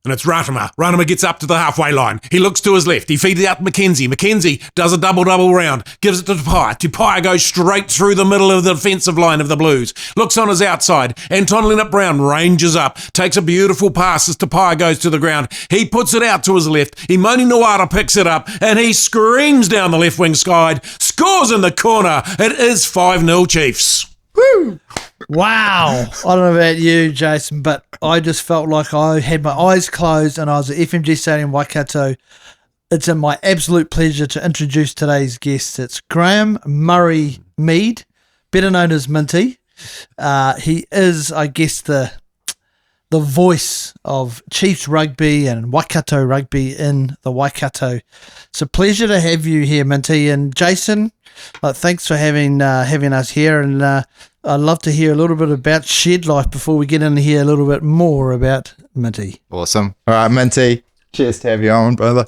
And it's Ratimer. Ratimer gets up to the halfway line. He looks to his left. He feeds it out to Mackenzie. Mackenzie does a double round. Gives it to Tupaia. Tupaia goes straight through the middle of the defensive line of the Blues. Looks on his outside. Anton Leonard-Brown ranges up. Takes a beautiful pass as Tupaia goes to the ground. He puts it out to his left. Imoni Nawara picks it up. And he screams down the left wing side. Scores in the corner. It is 5-0 Chiefs. Woo! Wow. I don't know about you, Jason, but I just felt like I had my eyes closed and I was at FMG Stadium, Waikato. It's my absolute pleasure to introduce today's guest. It's Graeme Murray Mead, better known as Mintie. He is, I guess, the voice of Chiefs rugby and Waikato rugby in the Waikato. It's a pleasure to have you here, Mintie. And Jason, thanks for having us here. And I'd love to hear a little bit about Shed Life before we get in here a little bit more about Mintie. Awesome. All right, Mintie, cheers to have you on, brother.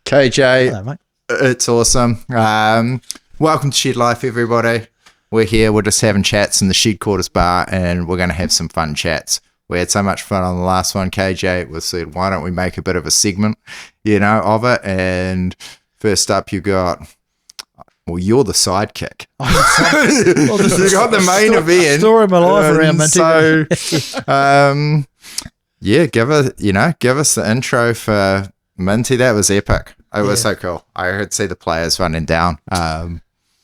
KJ, hello, mate. It's awesome. Welcome to Shed Life, everybody. We're here. We're just having chats in the Shed Quarters bar, and we're going to have some fun chats. We had so much fun on the last one, KJ. We said, why don't we make a bit of a segment, of it? And first up, you got... Well, you're the sidekick. You got the main event. Story of my life around Mintie. So, give us the intro for Mintie. That was epic. It was so cool. I could see the players running down.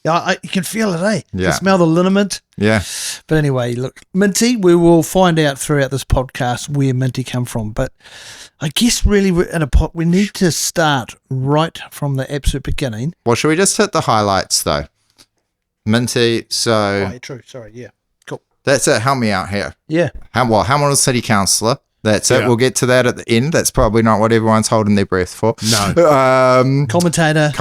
You can feel it, eh? You Yeah. can smell the liniment. Yeah. But anyway, look, Mintie, we will find out throughout this podcast where Mintie come from. But I guess really we need to start right from the absolute beginning. Well, should we just hit the highlights, though? Mintie, so... Oh, yeah, true. Sorry, yeah. Cool. That's it. Help me out here. Yeah. Hamilton City Councillor. That's it. Yeah. We'll get to that at the end. That's probably not what everyone's holding their breath for. No. Commentator.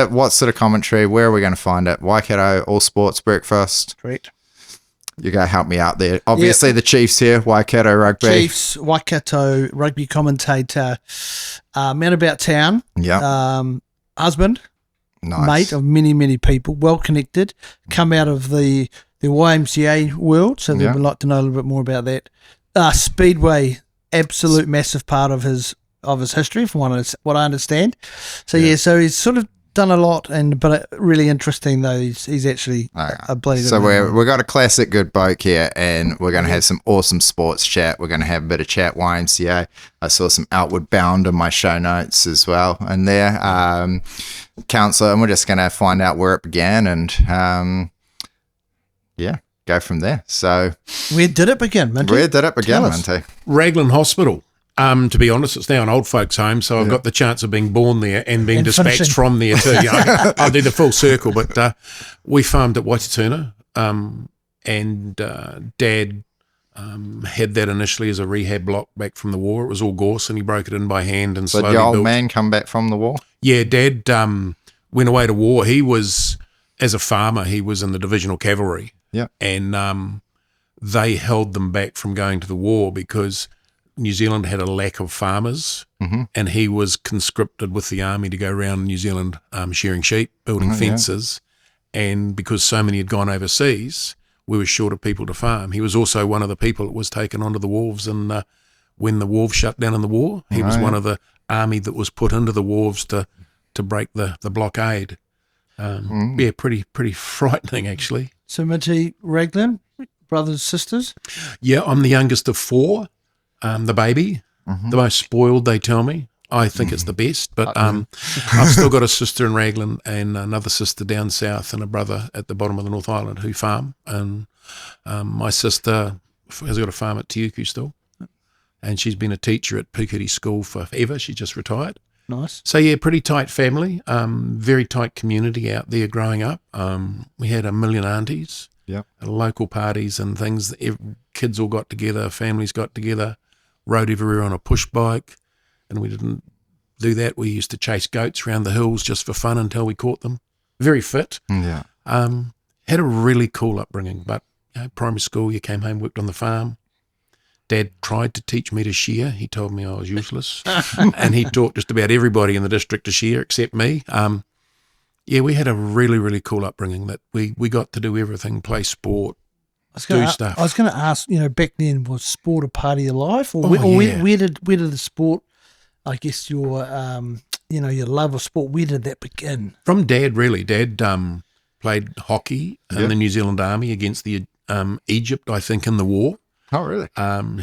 What sort of commentary? Where are we going to find it? Waikato, All Sports Breakfast. Correct. You go help me out there. Obviously, the Chiefs here, Waikato Rugby. Chiefs, Waikato rugby commentator, man about town. Yeah. Husband, Nice. mate of many, many people, well connected, come out of the YMCA world, so they would like to know a little bit more about that. Speedway, absolute massive part of his history, from what I understand. So so he's sort of done a lot, but really interesting though. He's actually a bleeder. So we got a classic good bloke here, and we're going to have some awesome sports chat. We're going to have a bit of chat YMCA. I saw some Outward Bound in my show notes as well, and there, councillor, and we're just going to find out where it began, and go from there. So where did it begin, Mintie? Mintie? Raglan Hospital. To be honest, it's now an old folks' home, so I've got the chance of being born there and being dispatched finishing. from there too. I'll do the full circle, but we farmed at Waitatuna, and Dad had that initially as a rehab block back from the war. It was all gorse, and he broke it in by hand and So slowly your old built. man come back from the war? Yeah, Dad went away to war. He was, as a farmer, he was in the Divisional Cavalry. Yeah. And they held them back from going to the war because New Zealand had a lack of farmers, and he was conscripted with the army to go around New Zealand shearing sheep, building fences, and because so many had gone overseas, we were short of people to farm. He was also one of the people that was taken onto the wharves, and when the wharves shut down in the war, he was one of the army that was put into the wharves to break the blockade. Yeah, pretty frightening actually. So Mintie, Raglan, brothers, sisters? Yeah, I'm the youngest of four. The baby, the most spoiled, they tell me. I think it's the best, but I've still got a sister in Raglan and another sister down south and a brother at the bottom of the North Island who farm. And my sister has got a farm at Tiuku still, and she's been a teacher at Puketi School forever. She just retired. Nice. So yeah, pretty tight family, very tight community out there growing up. We had 1 million aunties. Yep. Local parties and things. Kids all got together, families got together, rode everywhere on a push bike, and we didn't do that. We used to chase goats around the hills just for fun until we caught them. Very fit. Yeah. Had a really cool upbringing, but primary school, you came home, worked on the farm. Dad tried to teach me to shear. He told me I was useless, and he taught just about everybody in the district to shear except me. Yeah, we had a really, really cool upbringing that we got to do everything, play sport, do stuff. I was going to ask, back then, was sport a part of your life, or, yeah. where did the sport, I guess your your love of sport, where did that begin? From Dad, really. Dad played hockey in the New Zealand Army against the Egypt, I think, in the war. Oh, really?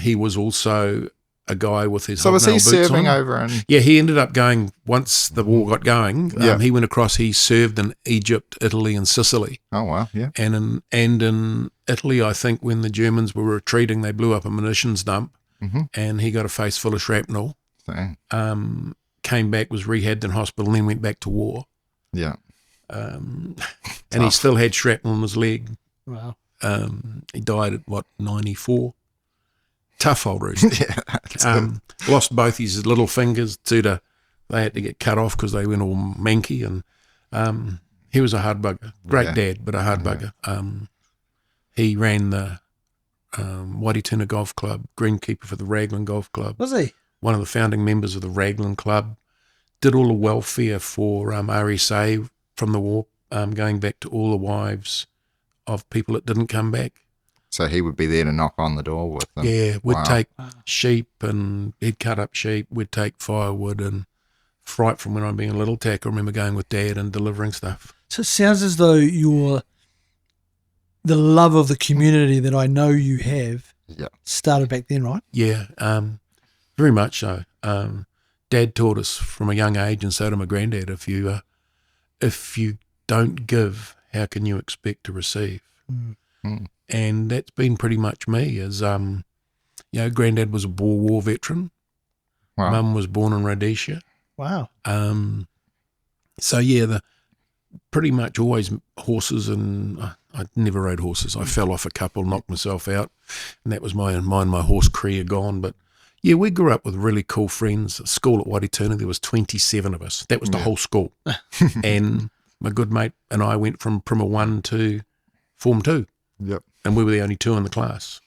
He was also a guy with his So was he boots serving on. over in... Yeah, he ended up going, once the war got going, he went across, he served in Egypt, Italy and Sicily. Oh, wow, yeah. And in Italy, I think when the Germans were retreating, they blew up a munitions dump and he got a face full of shrapnel. Dang. Came back, was rehabbed in hospital, and then went back to war. Yeah. And he still had shrapnel in his leg. Wow. He died at, 94? Tough old rooster. Yeah. Lost both his little fingers they had to get cut off because they went all manky, and he was a hard bugger. Great dad, but a hard bugger. He ran the Waikato Golf Club, greenkeeper for the Raglan Golf Club. Was he? One of the founding members of the Raglan Club. Did all the welfare for RSA from the war, going back to all the wives of people that didn't come back. So he would be there to knock on the door with them. Yeah, we'd Wow. take sheep, and he'd cut up sheep. We'd take firewood, and right from when I'm being a little tack, I remember going with Dad and delivering stuff. So it sounds as though the love of the community that I know you have started back then, right? Yeah, very much so. Dad taught us from a young age, and so did my granddad, if you don't give, how can you expect to receive? And that's been pretty much me. As granddad was a Boer War veteran. Wow. Mum was born in Rhodesia. Wow. So yeah, pretty much always horses, and I never rode horses. I fell off a couple, knocked myself out, and that was my horse career gone. But yeah, we grew up with really cool friends. At school at Waikato, there was 27 of us. That was the whole school. And my good mate and I went from Primer 1 to Form 2. Yep. And we were the only two in the class.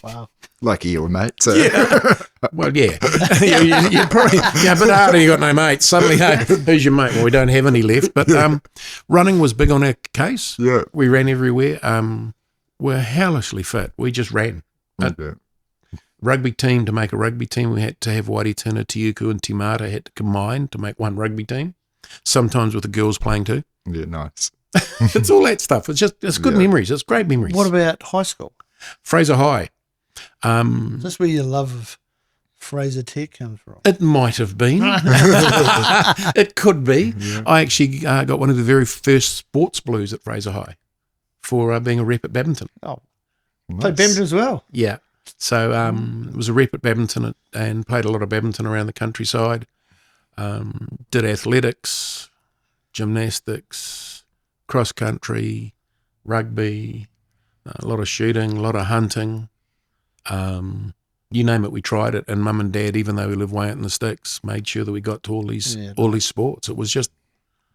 Wow. Lucky you were, mate. So. Yeah. Well, yeah. you probably, a bit harder, you got no mates. Suddenly, hey, who's your mate? Well, we don't have any left. But running was big on our case. Yeah. We ran everywhere. We're hellishly fit. We just ran. Rugby team, to make a rugby team, we had to have Wairitina, Tiuku and Timata had to combine to make one rugby team, sometimes with the girls playing too. Yeah, nice. It's all that stuff. It's good memories. It's great memories. What about high school? Fraser High. Is this where your love of Fraser Tech comes from? It might have been. It could be. Yeah. I actually got one of the very first sports blues at Fraser High for being a rep at badminton. Oh, nice. Played badminton as well? Yeah. So it was a rep at badminton and played a lot of badminton around the countryside. Did athletics, gymnastics, cross country, rugby, a lot of shooting, a lot of hunting. You name it, we tried it. And Mum and Dad, even though we live way out in the sticks, made sure that we got to all these sports. It was just,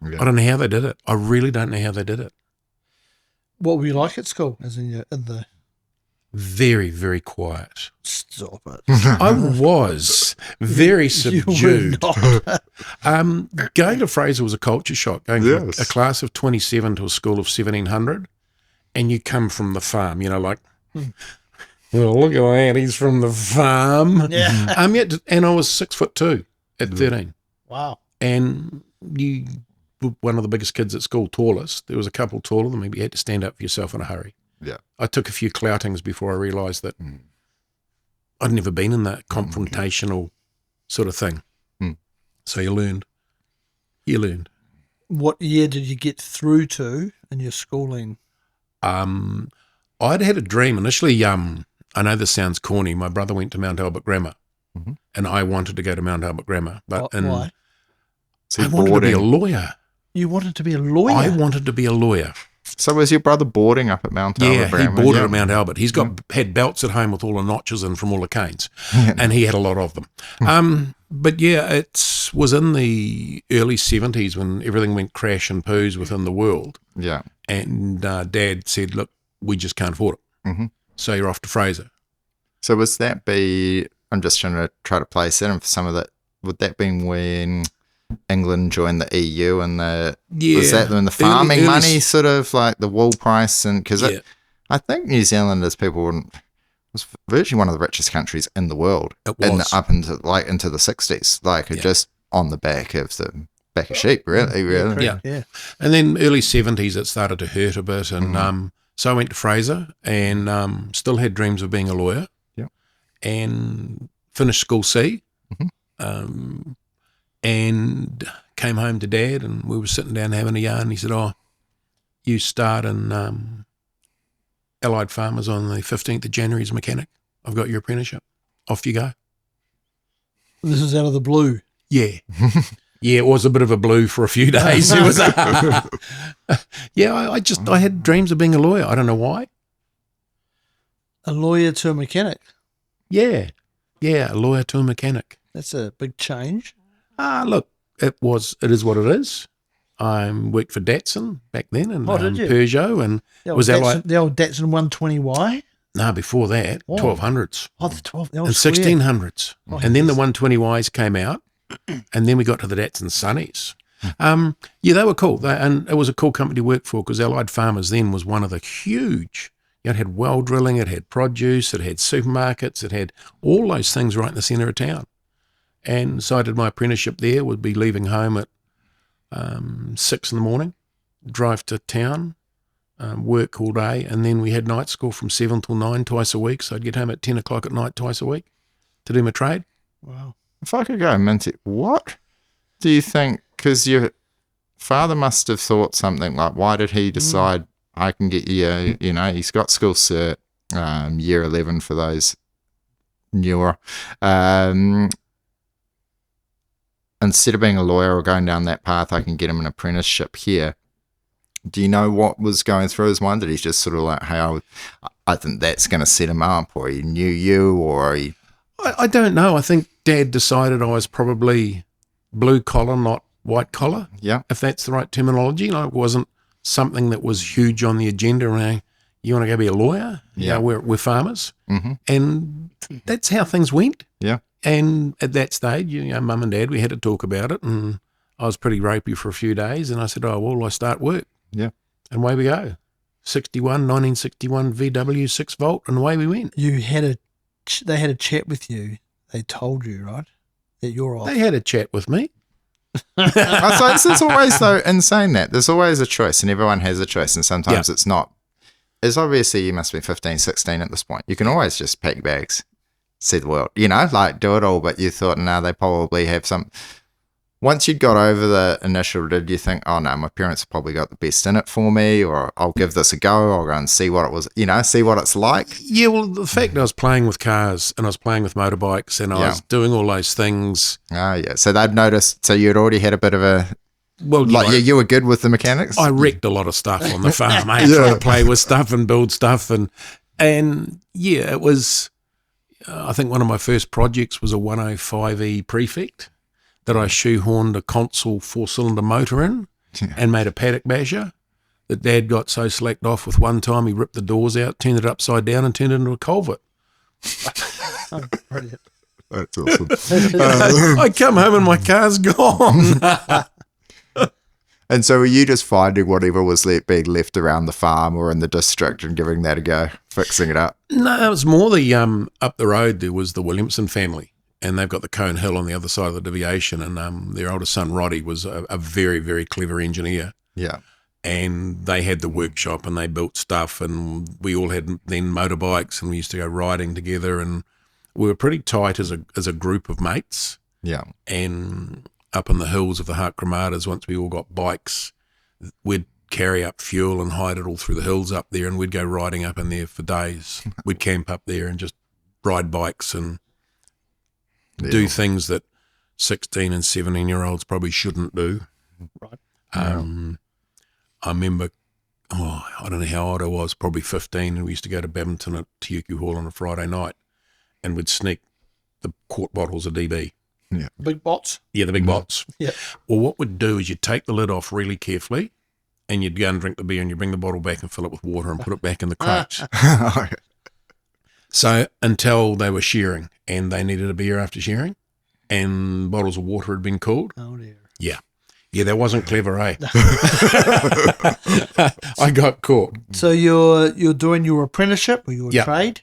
I don't know how they did it. I really don't know how they did it. What were you like at school? As in the very, very quiet. Stop it. I was very subdued. You were not. Going to Fraser was a culture shock. Going from a class of 27 to a school of 1,700, and you come from the farm, like, well, look at that, he's from the farm. Yeah. And I was 6'2" at 13. Wow. And you were one of the biggest kids at school, tallest. There was a couple taller than me, but you had to stand up for yourself in a hurry. Yeah. I took a few cloutings before I realised that I'd never been in that confrontational sort of thing. So you learned. What year did you get through to in your schooling? I'd had a dream initially. I know this sounds corny. My brother went to Mount Albert Grammar, and I wanted to go to Mount Albert Grammar. But why? I wanted to be a lawyer. You wanted to be a lawyer? I wanted to be a lawyer. So was your brother boarding up at Mount Albert Grammar? Yeah, he boarded at Mount Albert. He's had belts at home with all the notches in from all the canes, and he had a lot of them. But yeah, it was in the early 70s when everything went crash and poos within the world. Yeah. And Dad said, look, we just can't afford it. So you're off to Fraser. So was that I'm just try to place that in for some of that, would that been when England joined the EU and was that when the farming money sort of like the wool price and because I think New Zealand, as people wouldn't, was virtually one of the richest countries in the world. It was. Up into the 60s, just on the back of sheep, really. Yeah. And then early 70s, it started to hurt a bit. And so I went to Fraser and still had dreams of being a lawyer. Yeah. And finished School C. And came home to Dad, and we were sitting down having a yarn. He said, you start in Allied Farmers on the 15th of January as a mechanic. I've got your apprenticeship. Off you go. This is out of the blue. Yeah. Yeah, it was a bit of a blue for a few days. It was, I had dreams of being a lawyer. I don't know why. A lawyer to a mechanic. Yeah, a lawyer to a mechanic. That's a big change. Look, it is what it is. I worked for Datsun back then and did you? Peugeot, and the old Datsun 120Y? No, before that, 1200s. Oh, the 12. And 1600s. And then the 120Ys came out, and then we got to the Datsun Sunnies. They were cool. And it was a cool company to work for because Allied Farmers then was one of the huge. It had well drilling, it had produce, it had supermarkets, it had all those things right in the centre of town. And so I did my apprenticeship there, would be leaving home at 6 in the morning, drive to town, work all day, and then we had night school from 7 till 9 twice a week, so I'd get home at 10 o'clock at night twice a week to do my trade. Wow. If I could go, Mintie, what do you think, because your father must have thought something like, why did he decide I can get you, he's got school cert, year 11 for those newer, instead of being a lawyer or going down that path, I can get him an apprenticeship here. Do you know what was going through his mind? That he's just sort of like, hey, I think that's going to set him up, or he knew you, or he... I don't know. I think Dad decided I was probably blue collar, not white collar. Yeah. If that's the right terminology. It wasn't something that was huge on the agenda around, you want to go be a lawyer? Yeah. We're farmers. Mm-hmm. And that's how things went. Yeah. And at that stage, Mum and Dad, we had to talk about it, and I was pretty ropey for a few days, and I said, I start work. Yeah. And away we go. 1961 VW 6 volt, and away we went. They had a chat with you. They told you, right, that you're off. They had a chat with me. So it's always, though, insane that there's always a choice, and everyone has a choice, and sometimes it's not. It's obviously you must be 15, 16 at this point. You can always just pack bags, see the world, do it all, but you thought, no, they probably have some. Once you'd got over the initial, did you think, oh no, my parents have probably got the best in it for me, or I'll give this a go, I'll go and see what it was, see what it's like? Yeah, well, the fact I was playing with cars and I was playing with motorbikes and I was doing all those things. Oh, yeah. So they'd noticed, so you'd already had a bit of a, well, you were good with the mechanics? I wrecked a lot of stuff on the farm, trying to play with stuff and build stuff. And it was, I think one of my first projects was a 105E Prefect that I shoehorned a console 4-cylinder motor in and made a paddock basher that Dad got so slacked off with one time he ripped the doors out, turned it upside down and turned it into a culvert. Oh, brilliant. That's awesome. I come home and my car's gone. And so were you just finding whatever was being left around the farm or in the district and giving that a go, fixing it up? No, it was more the up the road there was the Williamson family. And they've got the Cone Hill on the other side of the deviation. And their oldest son, Roddy, was a very, very clever engineer. Yeah. And they had the workshop and they built stuff. And we all had then motorbikes and we used to go riding together. And we were pretty tight as a group of mates. Yeah. And up in the hills of the Heart Crematas, once we all got bikes, we'd carry up fuel and hide it all through the hills up there. And we'd go riding up in there for days. We'd camp up there and just ride bikes and do things that 16 and 17-year-olds probably shouldn't do. Right. I remember, I don't know how old I was, probably 15, and we used to go to badminton at Tiuku Hall on a Friday night, and we'd sneak the quart bottles of DB. Yeah. Big bots? Yeah, the big bots. Yeah. Well, what we'd do is you'd take the lid off really carefully, and you'd go and drink the beer, and you'd bring the bottle back and fill it with water and put it back in the crates. So until they were shearing and they needed a beer after shearing and bottles of water had been cooled. Oh, dear. Yeah. Yeah, that wasn't clever, eh? I got caught. So you're doing your apprenticeship or your Yeah. trade.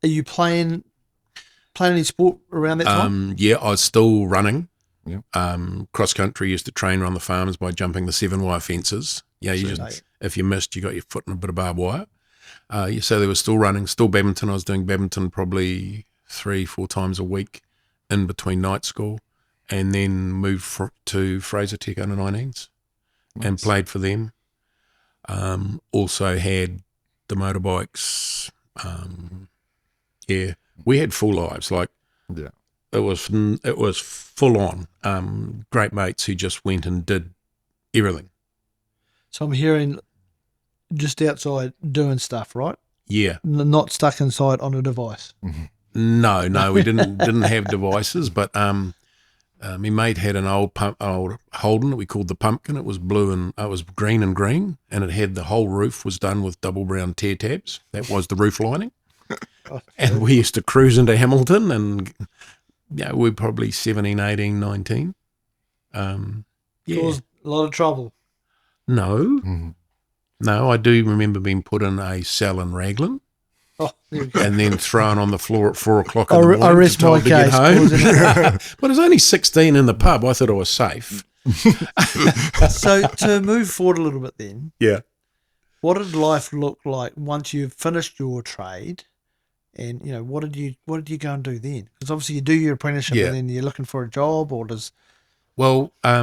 Are you playing any sport around that time? Yeah, I was still running. Yeah. Cross country, used to train around the farms by jumping the 7-wire fences. Yeah, if you missed, you got your foot in a bit of barbed wire. So there was still running, still badminton. I was doing badminton probably 3-4 times a week in between night school, and then moved to Fraser Tech under 19s and played for them. Also had the motorbikes. Yeah, we had full lives. Like, Yeah. it was full on. Great mates who just went and did everything. So I'm hearing just outside doing stuff, right? Yeah. Not stuck inside on a device. No, we didn't have devices, but my mate had an old Holden that we called the Pumpkin. It was blue and it was green, and it had the whole roof was done with double brown tear tabs. That was the roof lining. And we used to cruise into Hamilton, and we're probably 17, 18, 19. Caused a lot of trouble. No, I do remember being put in a cell in Raglan. Oh, there we go. And then thrown on the floor at 4 o'clock in the morning. I rest my told to get case. home. Wasn't But I was only 16 in the pub. I thought I was safe. it? So to move forward a little bit then, Yeah. what did life look like once you've finished your trade? And what did you go and do then? Because obviously you do your apprenticeship Yeah. and then you're looking for a job, or does Well, I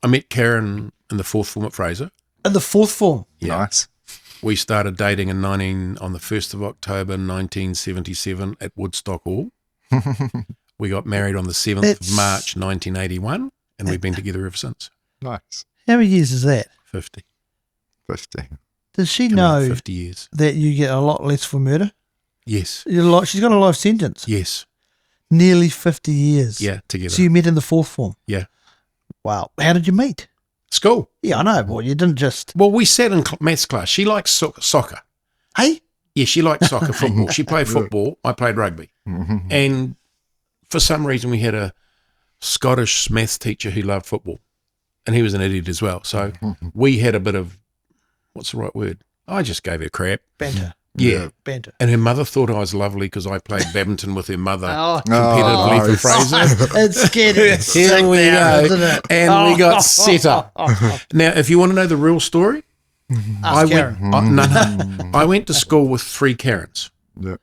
met Karen in the 4th form at Fraser. in the 4th form? Yeah. Nice. We started dating on the 1st of October 1977 at Woodstock Hall. We got married on the 7th of March 1981, and we've been together ever since. Nice. How many years is that? 50. 50. Does she Coming up know 50 years. that you get a lot less for murder? Yes. She's got a life sentence. Yes. Nearly 50 years. Yeah, together. So you met in the 4th form. Yeah. Wow. How did you meet? School. Yeah, I know. Well, you didn't just. Well, we sat in maths class. She likes soccer. Hey. Yeah, she liked soccer, football. She played football. I played rugby. And for some reason, we had a Scottish maths teacher who loved football. And he was an idiot as well. So we had a bit of, what's the right word? I just gave her crap. Banter. Yeah. Banter. And her mother thought I was lovely because I played badminton with her mother Oh, competitively for Fraser. it's scared me sick Here we now, go. isn't it? And we got set up. Now, if you want to know the real story, Ask Karen. I went to school with 3 Karens. Yeah.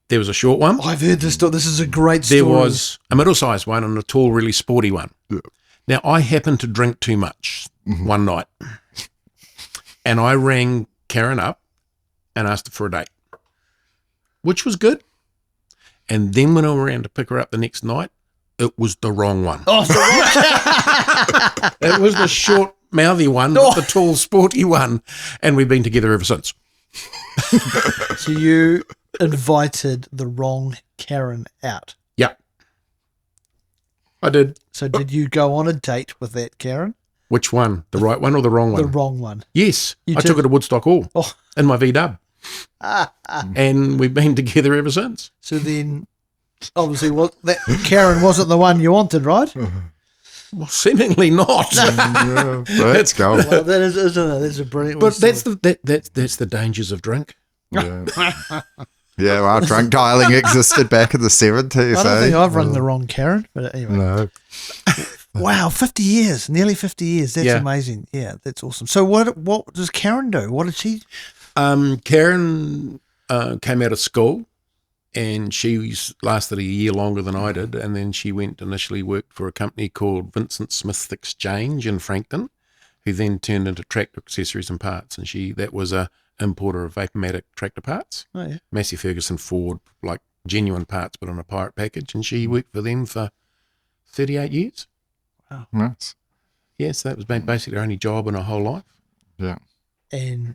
There was a short one. I've heard this story. This is a great story. There was a middle-sized one and a tall, really sporty one. Yeah. Now, I happened to drink too much one night, and I rang Karen up and asked her for a date, which was good. And then when I went around to pick her up the next night, it was the wrong one. Oh, so It was the short, mouthy one, not the tall, sporty one. And we've been together ever since. So you invited the wrong Karen out. Yeah. I did. So did you go on a date with that Karen? Which one? The right one or the wrong one? The wrong one. Yes. You I took her to Woodstock Hall Oh. in my V-dub. And we've been together ever since. So then, obviously, that Karen wasn't the one you wanted, right? Well, seemingly not. Yeah, let's go. Well, that is, isn't it? That's a brilliant But story. that's the dangers of drink. Yeah. Yeah, well, drunk dialing existed back in the 70s. I don't think I've rung the wrong Karen, but anyway. No. Wow, 50 years, nearly 50 years. That's Yeah. amazing. Yeah, that's awesome. So what does Karen do? What did she? Karen came out of school, and she lasted a year longer than I did, and then she initially worked for a company called Vincent Smith's Exchange in Frankton, who then turned into Tractor Accessories and Parts, and that was a importer of Vapormatic tractor parts. Oh, yeah. Massey Ferguson Ford, like genuine parts but on a pirate package, and she worked for them for 38 years. Nice. Yes, that was basically her only job in her whole life. Yeah. And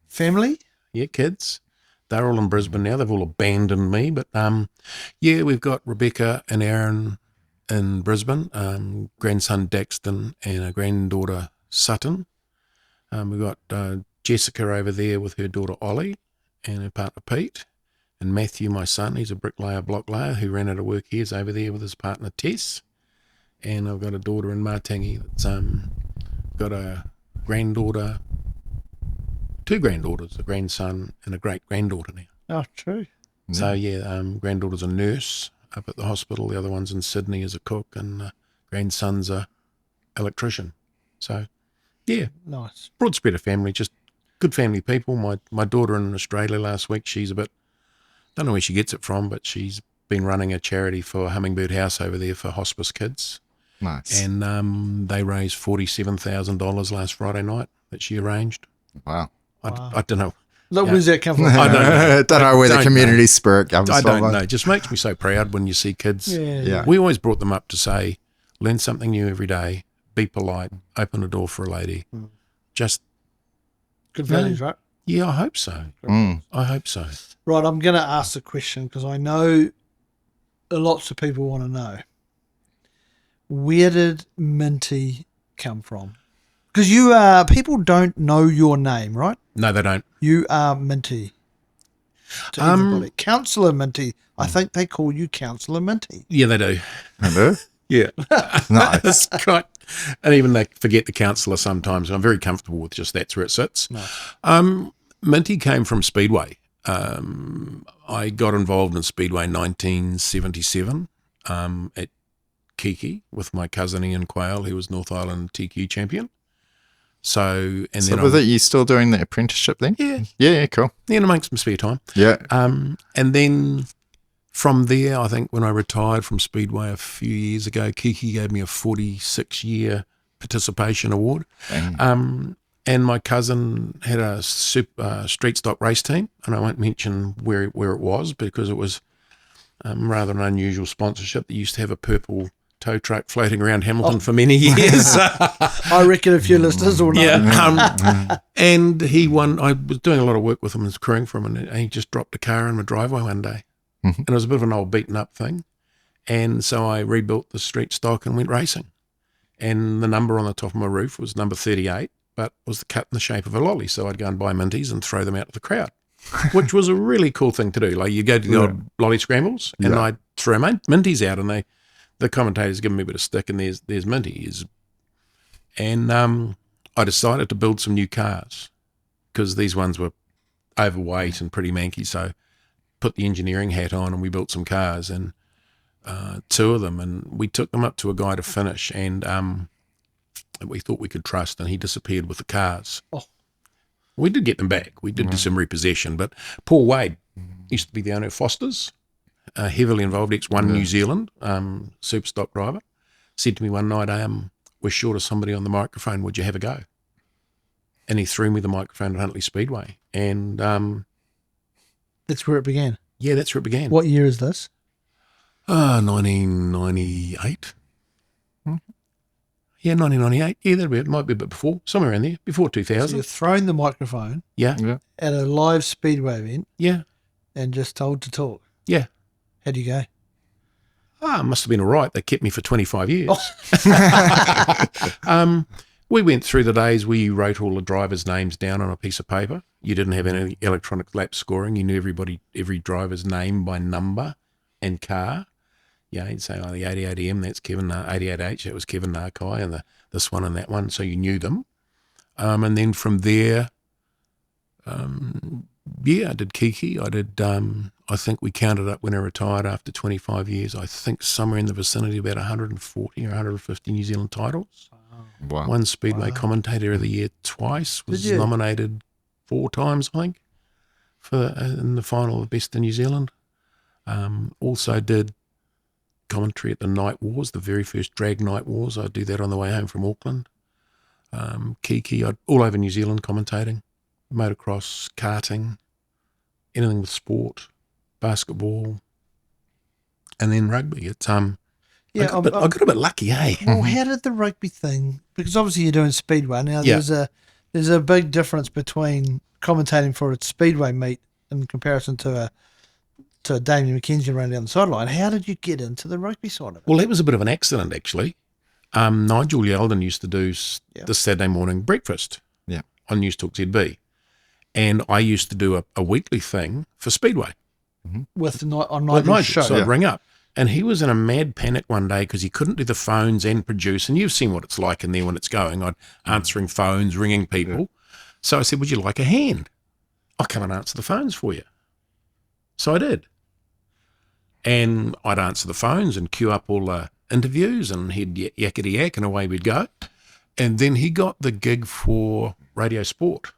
family? Yeah, kids. They're all in Brisbane now. They've all abandoned me. But, yeah, we've got Rebecca and Aaron in Brisbane, grandson Daxton and a granddaughter Sutton. We've got Jessica over there with her daughter Ollie and her partner Pete. And Matthew, my son, he's a bricklayer, block layer who ran out of work here, is over there with his partner Tess. And I've got a daughter in Martangi that's got a granddaughter, 2 granddaughters, a grandson and a great-granddaughter now. Oh, true. So, granddaughter's a nurse up at the hospital. The other one's in Sydney as a cook, and grandson's a electrician. So, yeah, Nice. broad spread of family, just good family people. My daughter in Australia last week, she's a bit, don't know where she gets it from, but she's been running a charity for Hummingbird House over there for hospice kids. Nice. And they raised $47,000 last Friday night that she arranged. Wow. I don't know. Look, where's that come from? I don't know. Don't know where the Don't community spirit comes I from. don't know. It just makes me so proud when you see kids. Yeah. We always brought them up to say, learn something new every day, be polite, open a door for a lady. Just, Good values, right? yeah, I hope so. Mm. I hope so. Right, I'm going to ask the question because I know lots of people want to know. Where did Mintie come from? Because people don't know your name, right? No, they don't. You are Mintie. To everybody. Councillor Mintie. I think they call you Councillor Mintie. Yeah, they do. Hello? Yeah. Nice. That's quite, and even they forget the counsellor sometimes. I'm very comfortable with just that's where it sits. Nice. Mintie came from Speedway. I got involved in Speedway in 1977 at Kiki with my cousin Ian Quayle, who was North Island TQ champion. So Was it you still doing the apprenticeship then? Yeah. Yeah, cool. Then amongst some spare time. Yeah. And then from there, I think when I retired from Speedway a few years ago, Kiki gave me a 46-year participation award. Dang. And my cousin had a street stock race team, and I won't mention where it was because it was rather an unusual sponsorship. They used to have a purple tow truck floating around Hamilton for many years. I reckon a few listeners will know. Yeah. And he won. I was doing a lot of work with him and crewing for him, and he just dropped a car in my driveway one day. Mhm. And it was a bit of an old beaten up thing. And so I rebuilt the street stock and went racing. And the number on the top of my roof was number 38, but was cut in the shape of a lolly. So I'd go and buy Minties and throw them out to the crowd, which was a really cool thing to do. Like you go to the old lolly scrambles and I'd throw Minties out, and the commentators give me a bit of stick, and there's Minties. And I decided to build some new cars because these ones were overweight and pretty manky. So put the engineering hat on and we built some cars, and 2 of them, and we took them up to a guy to finish, and we thought we could trust, and he disappeared with the cars. Oh. We did get them back. We did do some repossession, but Paul Wade used to be the owner of Foster's, heavily involved, X1 New Zealand, super stock driver, said to me one night, we're short of somebody on the microphone, would you have a go? And he threw me the microphone at Huntly Speedway, and That's where it began. yeah, that's where it began. What year is this? 1998. Yeah, 1998. Yeah, it might be a bit before, somewhere around there, before So 2000. you've thrown the microphone Yeah, at a live Speedway event yeah, and just told to talk. yeah. How'd you go? It must have been all right. They kept me for 25 years. We went through the days where you wrote all the drivers' names down on a piece of paper. You didn't have any electronic lap scoring. You knew every driver's name by number and car. Yeah, you'd say, the 88M, that's Kevin, 88H, that was Kevin Narkai, and this one and that one, so you knew them. And then from there, I did Kiki. I did, I think we counted up when I retired after 25 years, I think somewhere in the vicinity of about 140 or 150 New Zealand titles. Wow. Won Speedway Commentator of the Year twice, was Did you? nominated 4 times, I think, in the final of Best in New Zealand. Also did commentary at the Night Wars, the very first drag Night Wars. I'd do that on the way home from Auckland. Kiki, all over New Zealand commentating, motocross, karting, anything with sport, basketball, and then rugby. It's I got a bit lucky, eh? Well, how did the rugby thing? Because obviously you're doing Speedway now. Yeah. There's a big difference between commentating for a Speedway meet in comparison to a Damien McKenzie running down the sideline. How did you get into the rugby side of it? Well, that was a bit of an accident, actually. Nigel Yeldon used to do the Saturday morning breakfast on News Talk ZB. And I used to do a weekly thing for Speedway. With on With Nigel's show. So I'd ring up. And he was in a mad panic one day because he couldn't do the phones and produce. And you've seen what it's like in there when it's going. I'm answering phones, ringing people. Yeah. So I said, would you like a hand? I'll come and answer the phones for you. So I did. And I'd answer the phones and queue up all the interviews, and he'd yakety yak, and away we'd go. And then he got the gig for Radio Sport.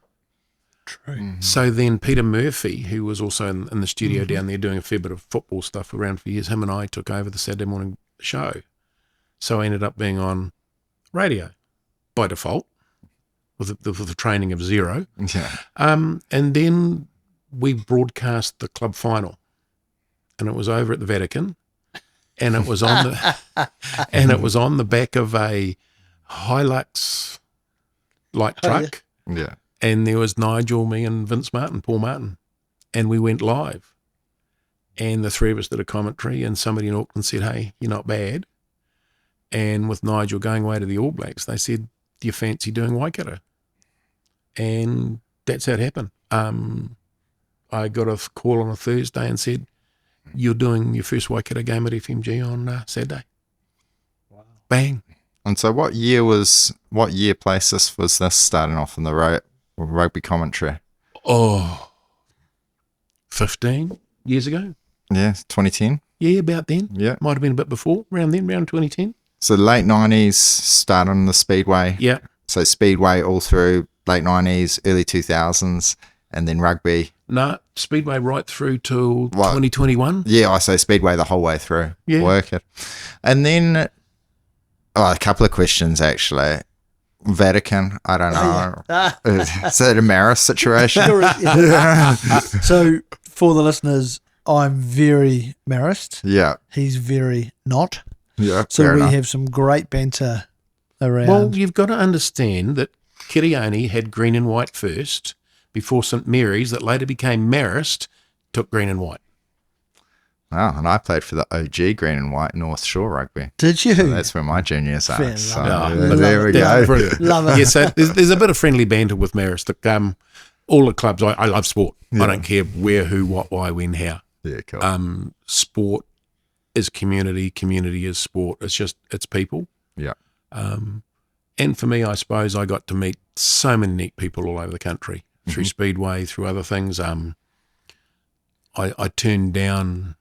True. Mm-hmm. So then Peter Murphy, who was also in the studio down there doing a fair bit of football stuff around for years, him and I took over the Saturday morning show. So I ended up being on radio by default with the training of zero. Yeah. And then we broadcast the club final, and it was over at the Vatican, and it was on the back of a Hilux light truck. Yeah. And there was Nigel, me, and Vince Martin, Paul Martin, and we went live. And the three of us did a commentary, and somebody in Auckland said, hey, you're not bad. And with Nigel going away to the All Blacks, they said, do you fancy doing Waikato? And that's how it happened. I got a call on a Thursday and said, you're doing your first Waikato game at FMG on Saturday. Wow. Bang. And so what year places was this starting off in the rugby commentary? 15 years ago. Yeah, 2010. Yeah, about then. Yeah. Might have been a bit before, around 2010. So late 90s, start on the Speedway. Yeah. So Speedway all through late 90s, early 2000s, and then rugby. No, Speedway right through till 2021. Yeah, I say Speedway the whole way through. Yeah. Work it. And then a couple of questions, actually. Vatican, I don't know. Is it a Maris situation? So for the listeners, I'm very Marist. Yeah. He's very not. Yeah. So we have some great banter around. Well, you've got to understand that Kirioni had green and white first before St Mary's, that later became Marist, took green and white. Oh, and I played for the OG green and white North Shore Rugby. Did you? So that's where my juniors are. Fair So enough. there we That's go. brilliant. Love it. Yeah, so there's a bit of friendly banter with Marist. All the clubs, I love sport. Yeah. I don't care where, who, what, why, when, how. Yeah, cool. Sport is community. Community is sport. It's people. Yeah. And for me, I suppose I got to meet so many neat people all over the country through Speedway, through other things. I turned down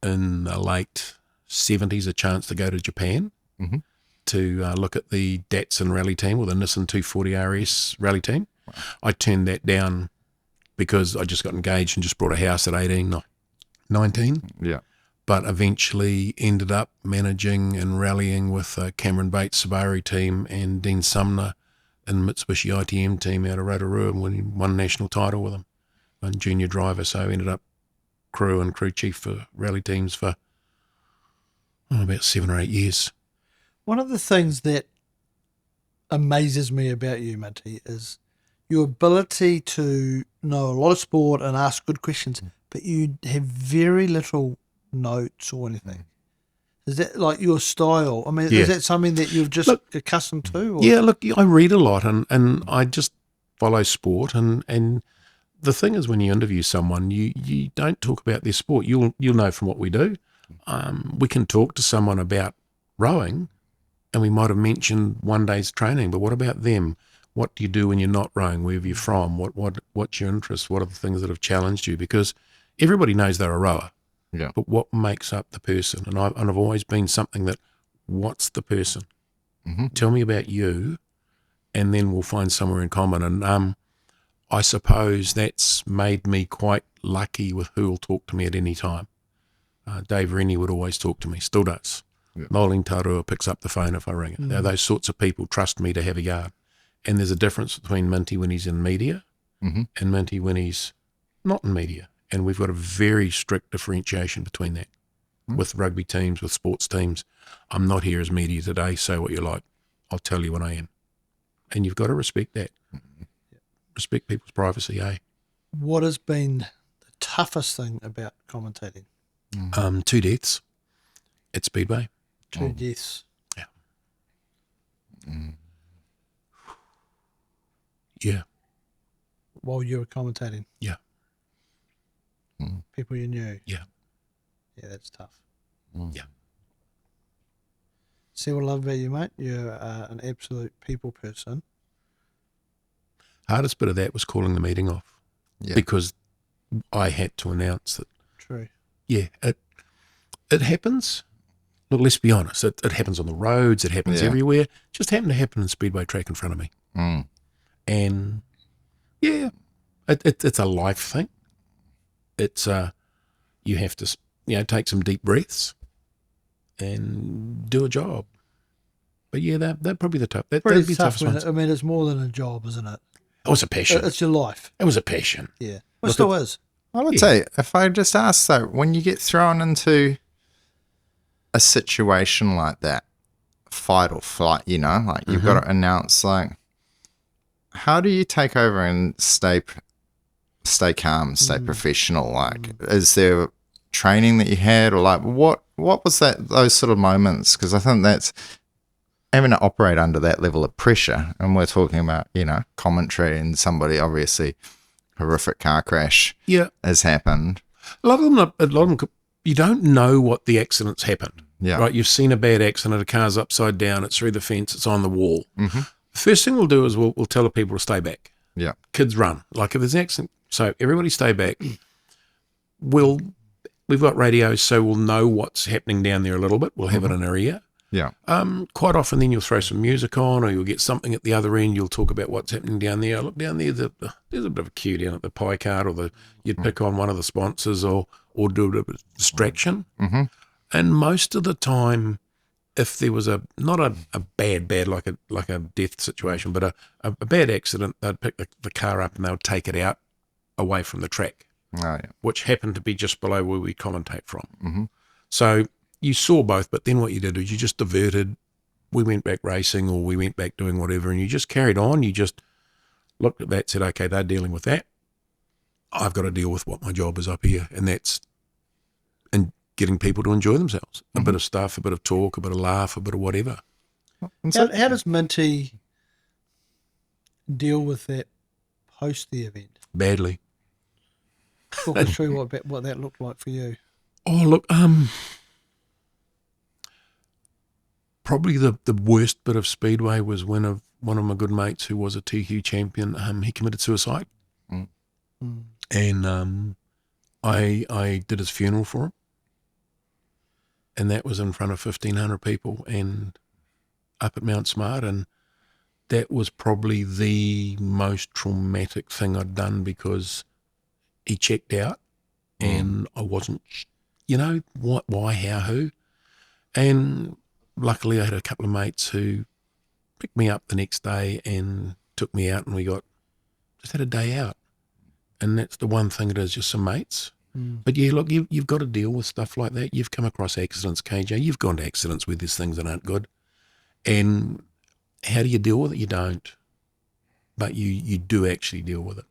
in the late 70s a chance to go to Japan to look at the Datsun rally team, or the Nissan 240 RS rally team. Wow. I turned that down because I just got engaged and just bought a house at 18, 19. Yeah. But eventually ended up managing and rallying with Cameron Bates' Sabari team and Dean Sumner and Mitsubishi ITM team out of Rotorua, and won national title with them, one junior driver. So ended up crew and crew chief for rally teams for about 7 or 8 years. One of the things that amazes me about you, Mintie, is your ability to know a lot of sport and ask good questions, but you have very little notes or anything. Is that like your style? I mean, is that something that you've just accustomed to? Or? Yeah, look, I read a lot and I just follow sport, and the thing is, when you interview someone, you don't talk about their sport. You'll know from what we do. We can talk to someone about rowing, and we might have mentioned one day's training, but what about them? What do you do when you're not rowing? Where are you from? What's your interest? What are the things that have challenged you? Because everybody knows they're a rower. Yeah. But what makes up the person? And I've always been something that, what's the person? Tell me about you, and then we'll find somewhere in common. And I suppose that's made me quite lucky with who will talk to me at any time. Dave Rennie would always talk to me, still does. Yeah. Noeline Tarua picks up the phone if I ring it. Now, those sorts of people trust me to have a yard. And there's a difference between Mintie when he's in media and Mintie when he's not in media. And we've got a very strict differentiation between that with rugby teams, with sports teams. I'm not here as media today, say what you like. I'll tell you when I am. And you've got to respect that. Respect people's privacy, eh? What has been the toughest thing about commentating? 2 deaths at Speedway. 2 deaths. Yeah. Yeah. While you were commentating? Yeah. People you knew? Yeah. Yeah, that's tough. Yeah. See what I love about you, mate? You're an absolute people person. Hardest bit of that was calling the meeting off because I had to announce that. True. Yeah, it happens. Look, let's be honest. It happens on the roads. It happens everywhere. It just happened to happen in Speedway track in front of me. And yeah, it's a life thing. It's you have to take some deep breaths and do a job. But yeah, they're probably the tough. That'd be the tough. toughest ones. I mean, it's more than a job, isn't it? It was a passion. It's your life. It was a passion. Yeah, well, it still is. I would say, if I just ask though, when you get thrown into a situation like that, fight or flight, like you've got to announce, like, how do you take over and stay calm, stay professional? Like, is there training that you had, or like what was those sort of moments? Because I think that's having to operate under that level of pressure, and we're talking about commentary and somebody obviously horrific car crash has happened. A lot of them, you don't know what the accident's happened. Yeah. Right. You've seen a bad accident. A car's upside down. It's through the fence. It's on the wall. The first thing we'll do is we'll tell the people to stay back. Yeah. Kids run. Like if there's an accident, so everybody stay back. We've got radios, so we'll know what's happening down there a little bit. We'll have it in our ear. Yeah. Quite often then you'll throw some music on, or you'll get something at the other end. You'll talk about what's happening down there. Look down there, there's a bit of a queue down at the pie cart, or you'd pick on one of the sponsors, or do a bit of distraction. And most of the time, if there was not a bad like a death situation, but a bad accident, they'd pick the car up and they would take it out away from the track, which happened to be just below where we commentate from. So you saw both, but then what you did is you just diverted. We went back racing, or we went back doing whatever, and you just carried on. You just looked at that, said, okay, they're dealing with that. I've got to deal with what my job is up here, and that's getting people to enjoy themselves. A bit of stuff, a bit of talk, a bit of laugh, a bit of whatever. How does Mintie deal with that post the event? Badly. Talk us through what that looked like for you. Oh, look, probably the worst bit of Speedway was when one of my good mates who was a TQ champion, he committed suicide. And I did his funeral for him. And that was in front of 1,500 people and up at Mount Smart. And that was probably the most traumatic thing I'd done, because he checked out and I wasn't, what, why, how, who. And luckily I had a couple of mates who picked me up the next day and took me out, and we just had a day out. And that's the one thing it is, just some mates. But yeah, look, you've got to deal with stuff like that. You've come across accidents, KJ. You've gone to accidents where there's things that aren't good. And how do you deal with it? You don't. But you do actually deal with it.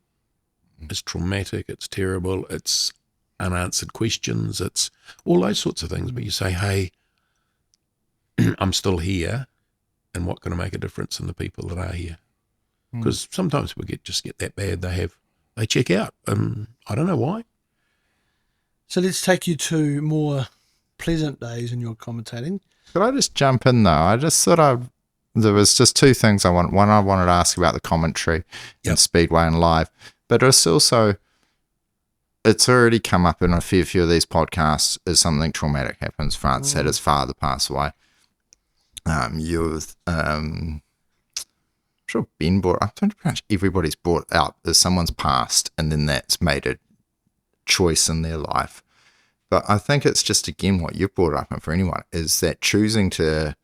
It's traumatic. It's terrible. It's unanswered questions. It's all those sorts of things. But you say, hey, I'm still here, and what can I make a difference in the people that are here? Because sometimes we just get that bad. They check out. I don't know why. So let's take you to more pleasant days in your commentating. Could I just jump in though? I just thought there was just two things I want. One, I wanted to ask about the commentary in Speedway and live, but it's also, it's already come up in a fair few of these podcasts as something traumatic happens. France had his father pass away. I'm sure Ben brought up, pretty much everybody's brought out as someone's passed, and then that's made a choice in their life. But I think it's just, again, what you've brought up, and for anyone, is that choosing to,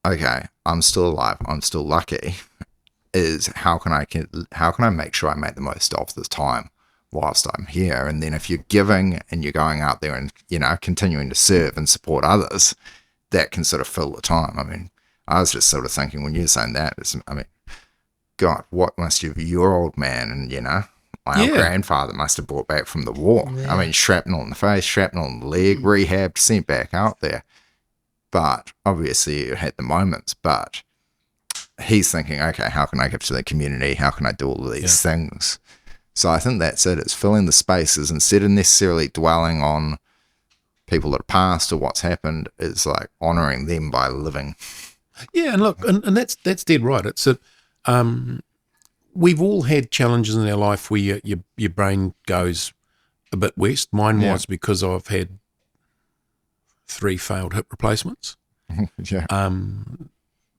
okay, I'm still alive, I'm still lucky, is how can I make sure I make the most of this time whilst I'm here? And then if you're giving and you're going out there and, continuing to serve and support others, that can sort of fill the time. I mean, I was just sort of thinking when you're saying that, God, what must your old man and, my old grandfather must have brought back from the war. Yeah. I mean, shrapnel in the face, shrapnel in the leg, rehabbed, sent back out there. But obviously you had the moments, but he's thinking, okay, how can I give to the community? How can I do all of these things? So I think that's it. It's filling the spaces instead of necessarily dwelling on people that have passed or what's happened, is like honouring them by living. Yeah, and look, and that's dead right. It's a, we've all had challenges in our life where your brain goes a bit west. Mine was because I've had 3 failed hip replacements. Yeah.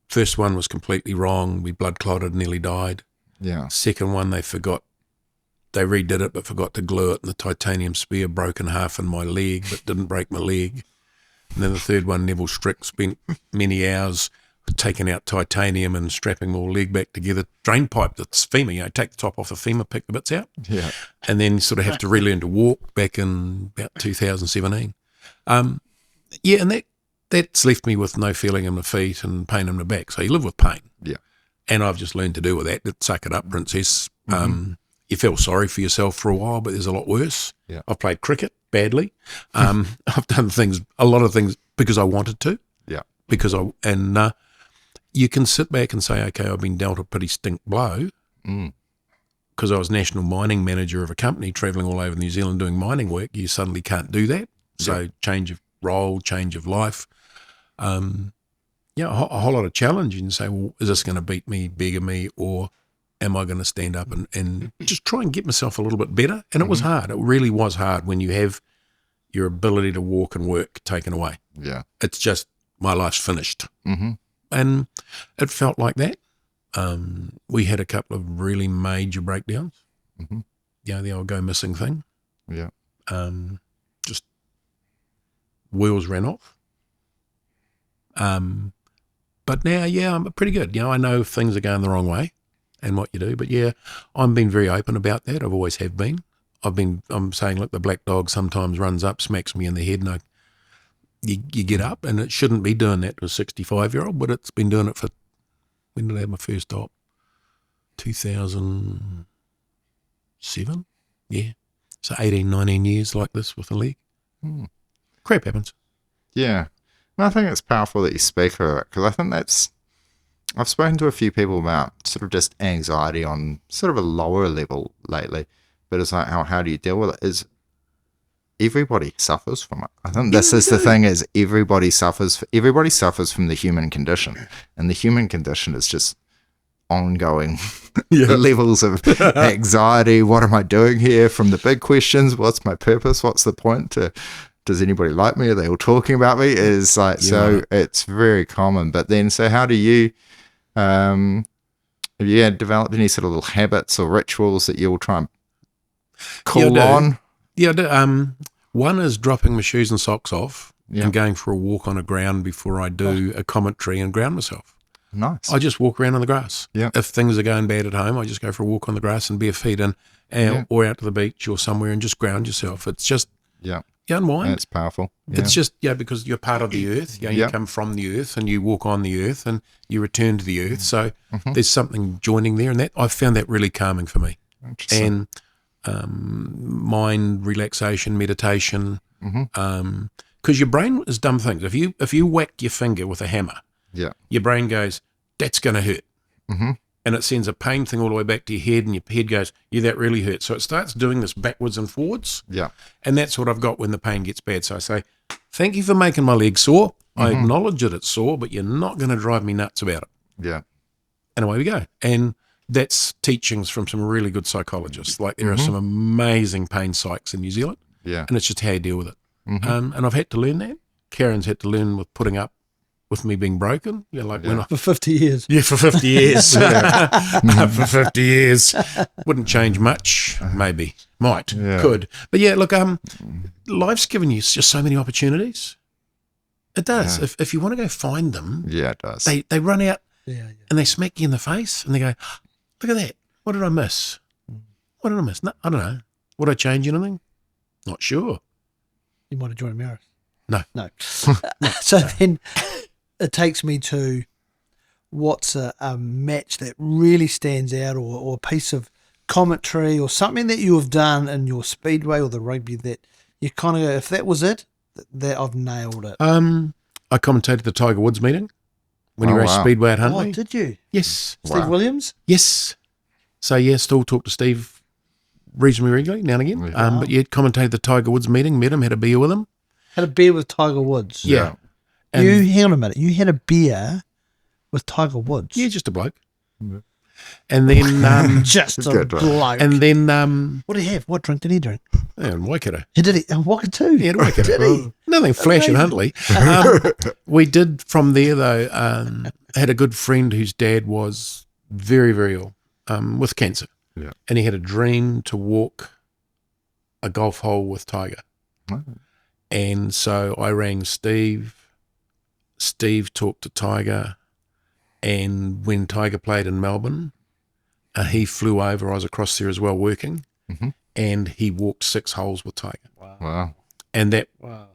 First one was completely wrong. We blood clotted, nearly died. Yeah. Second one, they redid it but forgot to glue it, and the titanium spear broke in half in my leg but didn't break my leg. And then the third one, Neville Strick spent many hours taking out titanium and strapping my leg back together. Drain pipe, that's femur, take the top off the femur, pick the bits out. Yeah. And then sort of have to relearn to walk back in about 2017. And that's left me with no feeling in my feet and pain in my back. So you live with pain. Yeah. And I've just learned to deal with that. Suck it up, princess. You feel sorry for yourself for a while, but there's a lot worse. Yeah. I've played cricket badly. I've done a lot of things because I wanted to. Yeah. You can sit back and say, okay, I've been dealt a pretty stink blow because I was national mining manager of a company travelling all over New Zealand doing mining work. You suddenly can't do that. So change of role, change of life. A whole lot of challenge. You can say, well, is this going to beat me, beggar me, or am I going to stand up and just try and get myself a little bit better? And it was hard. It really was hard when you have your ability to walk and work taken away. Yeah. It's just, my life's finished. And it felt like that. We had a couple of really major breakdowns. The old go missing thing. Yeah. Just wheels ran off. But now, I'm pretty good. I know things are going the wrong way and what you do. But I'm being very open about that. I've always have been. I'm saying, look, the black dog sometimes runs up, smacks me in the head, and you get up, and it shouldn't be doing that to a 65-year-old, but it's been doing it for, when did I have my first op? 2007? Yeah. So 18, 19 years like this with a leg. Crap happens. Yeah. And I think it's powerful that you speak about it, because I think I've spoken to a few people about sort of just anxiety on sort of a lower level lately, but it's like, how do you deal with it? Is everybody suffers from it. I think this is the thing, is everybody suffers from the human condition, and the human condition is just ongoing levels of anxiety. What am I doing here? From the big questions, what's my purpose? What's the point? Does anybody like me? Are they all talking about me? Is like, so it's very common. But then, so how do you, have you developed any sort of little habits or rituals that you'll try and cool on? Yeah, I do. One is dropping my shoes and socks off and going for a walk on a ground before I do a commentary and ground myself. Nice. I just walk around on the grass. Yeah. If things are going bad at home, I just go for a walk on the grass and bare feet or out to the beach or somewhere and just ground yourself. It's just, you unwind. That's powerful. Yeah. It's just, because you're part of the earth. You come from the earth and you walk on the earth and you return to the earth. So there's something joining there, and that I've found that really calming for me. Interesting. And mind relaxation, meditation, because your brain is dumb things. If you whack your finger with a hammer, your brain goes, that's going to hurt, and it sends a pain thing all the way back to your head, and your head goes, that really hurts. So it starts doing this backwards and forwards, and that's what I've got when the pain gets bad. So I say, thank you for making my leg sore. I acknowledge that it's sore, but you're not going to drive me nuts about it. And away we go. And that's teachings from some really good psychologists. Like there are some amazing pain psychs in New Zealand. And it's just how you deal with it. And I've had to learn that. Karen's had to learn with putting up with me being broken. When for 50 years. Yeah, for 50 years. For 50 years. Wouldn't change much. Maybe. Might. Could. But look, life's given you just so many opportunities. It does. If you want to go find them. It does. They run out and they smack you in the face and they go, look at that. What did I miss? What did I miss? No, I don't know. Would I change anything? Not sure. You might have joined Maris. No. So then it takes me to what's a match that really stands out, or a piece of commentary or something that you have done in your Speedway or the rugby that you kind of go, if that was it, that I've nailed it. I commentated the Tiger Woods meeting when he raced Speedway at Huntley. Oh, did you? Yes. Steve Williams? Yes. So, still talk to Steve reasonably regularly now and again. But commentated the Tiger Woods meeting, met him, had a beer with him. Had a beer with Tiger Woods. Yeah. Hang on a minute. You had a beer with Tiger Woods. Yeah, just a bloke. And then Just a Good, right. bloke. and then What did he have? What drink did he drink? in Waikato. Did he? Waikato. Yeah, in Waikato. Did he? Nothing flash in Huntley. We did from there though. Had a good friend whose dad was very, very ill with cancer. Yeah. And he had a dream to walk a golf hole with Tiger. Oh. And so I rang Steve. Steve talked to Tiger. And when Tiger played in Melbourne, he flew over. I was across there as well working. Mhm. And he walked 6 holes with Tiger. Wow. And that Wow.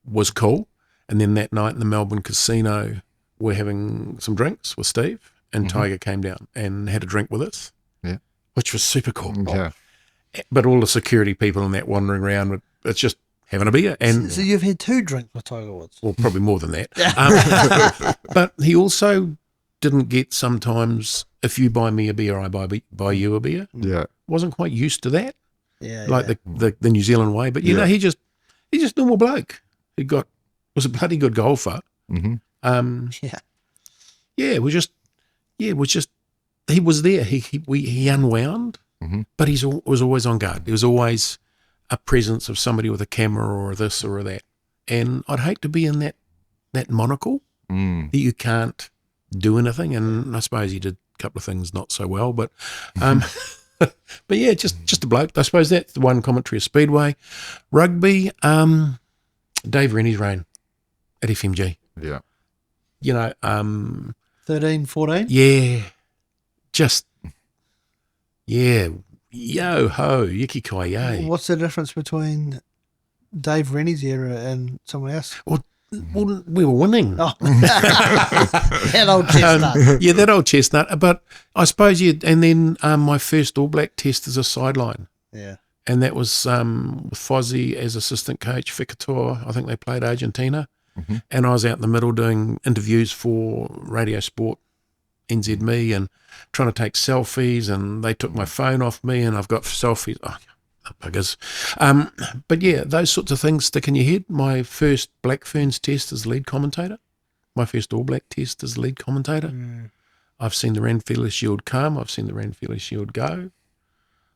was cool. And then that night in the Melbourne casino, we're having some drinks with Steve, and Tiger came down and had a drink with us. Yeah. Which was super cool. Yeah. But all the security people and that wandering around, it's just having a beer. And So you've had 2 drinks with Tiger Woods. well, probably more than that. But he also didn't get sometimes, if you buy me a beer, I buy you a beer. Yeah. Wasn't quite used to that, Yeah. like the New Zealand way. But you know, he's just normal bloke. Was a bloody good golfer. Mm-hmm. Yeah. It was just he was there. He unwound, but was always on guard. There was always a presence of somebody with a camera or this or that. And I'd hate to be in that monocle that you can't do anything. And I suppose he did a couple of things not so well, but but yeah, just a bloke. I suppose that's the one commentary of Speedway. Rugby, Dave Rennie's reign at FMG. Yeah. You know, 13, 14? yeah, just, yeah, yo ho, yiki kai yay. What's the difference between Dave Rennie's era and someone else? Well, we were winning. Oh. That old chestnut. Yeah, that old chestnut. But I suppose and then my first All Black test as a sideline. Yeah. And that was with Fozzie as assistant coach, Waikato. I think they played Argentina. And I was out in the middle doing interviews for Radio Sport, NZ Me, and trying to take selfies, and they took my phone off me, and I've got selfies. Oh, buggers. But yeah, those sorts of things stick in your head. My first Black Ferns test as lead commentator. My first All Black test as lead commentator. I've seen the Ranfurly Shield come. I've seen the Ranfurly Shield go.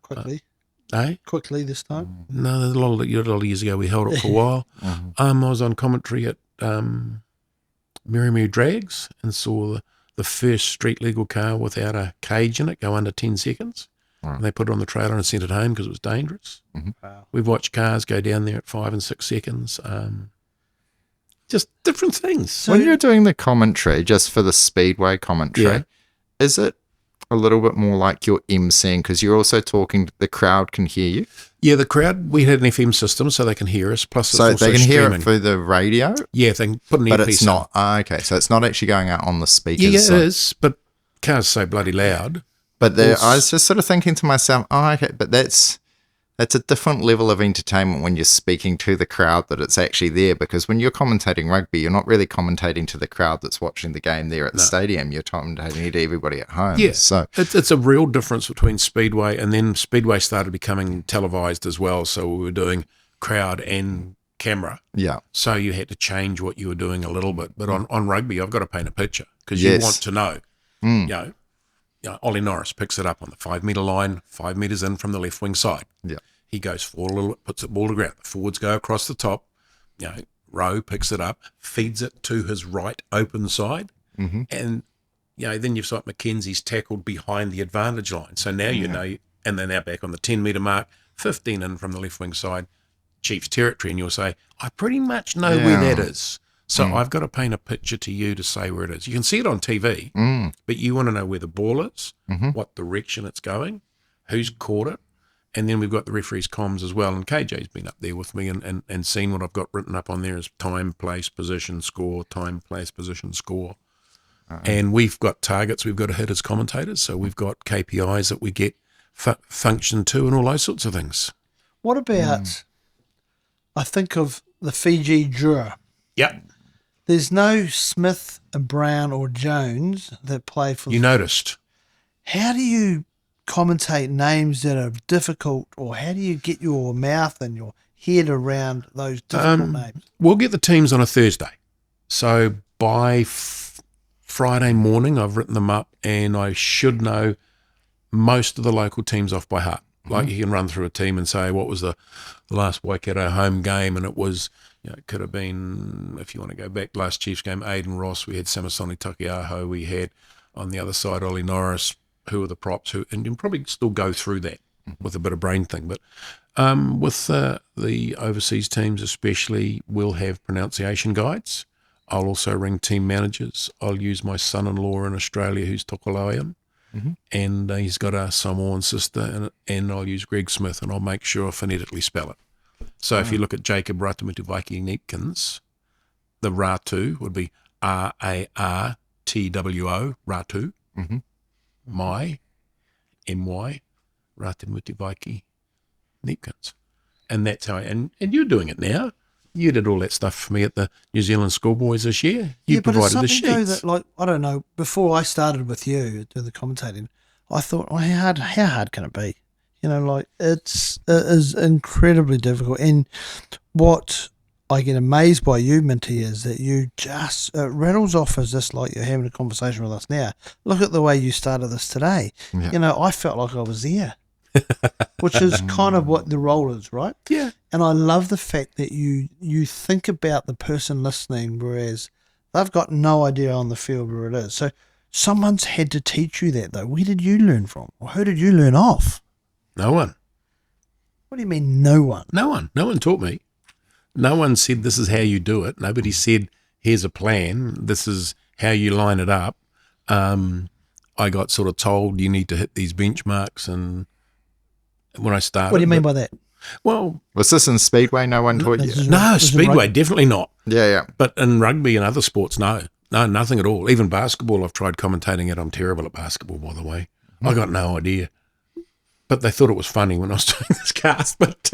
Quickly. Quickly this time. No, a lot of years ago we held it for a while. I was on commentary at Merry Drags and saw the first street legal car without a cage in it go under 10 seconds. And they put it on the trailer and sent it home because it was dangerous. Wow. We've watched cars go down there at 5 and 6 seconds. Just different things. When you're doing the commentary, just for the Speedway commentary, is it a little bit more like you're emceeing because you're also talking, the crowd can hear you? Yeah, the crowd, we had an FM system so they can hear us. Plus, it's So also they can streaming. hear it through the radio? Yeah, they can put an But earpiece it's not. Okay, so it's not actually going out on the speakers. Yeah, it so- is, but cars so bloody loud. But I was just sort of thinking to myself, okay, but that's a different level of entertainment when you're speaking to the crowd that it's actually there, because when you're commentating rugby, you're not really commentating to the crowd that's watching the game there at the stadium. You're commentating to everybody at home. Yeah, So it's a real difference between Speedway, and then Speedway started becoming televised as well, so we were doing crowd and camera. yeah, So you had to change what you were doing a little bit. But on rugby, I've got to paint a picture because you Yes. want to know. You know, Ollie Norris picks it up on the 5 metre line, 5 metres in from the left wing side. yeah, He goes forward a little bit, puts the ball to ground. The forwards go across the top. You know, Rowe picks it up, feeds it to his right open side. And, you know, then you've got Mackenzie's tackled behind the advantage line. So now you know, and they're now back on the 10 metre mark, 15 in from the left wing side, Chiefs territory. And you'll say, I pretty much know where that is. So I've got to paint a picture to you to say where it is. You can see it on TV, but you want to know where the ball is, what direction it's going, who's caught it. And then we've got the referee's comms as well. And KJ's been up there with me and seen what I've got written up on there as time, place, position, score, time, place, position, score. And we've got targets we've got to hit as commentators. So we've got KPIs that we get function to and all those sorts of things. What about, I think of the Fiji Drua. Yep. There's no Smith, Brown or Jones that play for You noticed. How do you commentate names that are difficult, or how do you get your mouth and your head around those difficult names? We'll get the teams on a Thursday. So by Friday morning, I've written them up, and I should know most of the local teams off by heart. Like you can run through a team and say, what was the last Waikato home game? And it was, it could have been, if you want to go back, last Chiefs game, Aidan Ross, we had Samasoni Takiaho, we had on the other side Ollie Norris, who are the props, and you can probably still go through that with a bit of brain thing. But with the overseas teams especially, we'll have pronunciation guides. I'll also ring team managers. I'll use my son-in-law in Australia who's Tokolauian. And he's got a Samoan sister, and I'll use Greg Smith, and I'll make sure I phonetically spell it. So if you look at Jacob Ratamutuvaiki Neepkins, the Ratu would be Raartwo, Ratu, my, M-Y, Ratamutuvaiki Neepkins. And that's how and you're doing it now. You did all that stuff for me at the New Zealand Schoolboys this year. You provided the sheets. Though that, like, I don't know, before I started with you doing the commentating, I thought, how hard can it be? Like it is incredibly difficult. And what I get amazed by you, Mintie, is that you just, it rattles off as just like you're having a conversation with us now. Look at the way you started this today. Yeah. I felt like I was there. Which is kind of what the role is, right? Yeah. And I love the fact that you think about the person listening, whereas they've got no idea on the field where it is. So someone's had to teach you that, though. Where did you learn from? Or who did you learn off? No one. What do you mean, no one? No one. No one taught me. No one said this is how you do it. Nobody said, here's a plan. This is how you line it up. I got sort of told you need to hit these benchmarks, and when I started. What do you mean by that? Well, was this in Speedway? No one taught you? No, Speedway, definitely not. Yeah. But in rugby and other sports, no, nothing at all. Even basketball, I've tried commentating it. I'm terrible at basketball, by the way. I got no idea. But they thought it was funny when I was doing this cast. But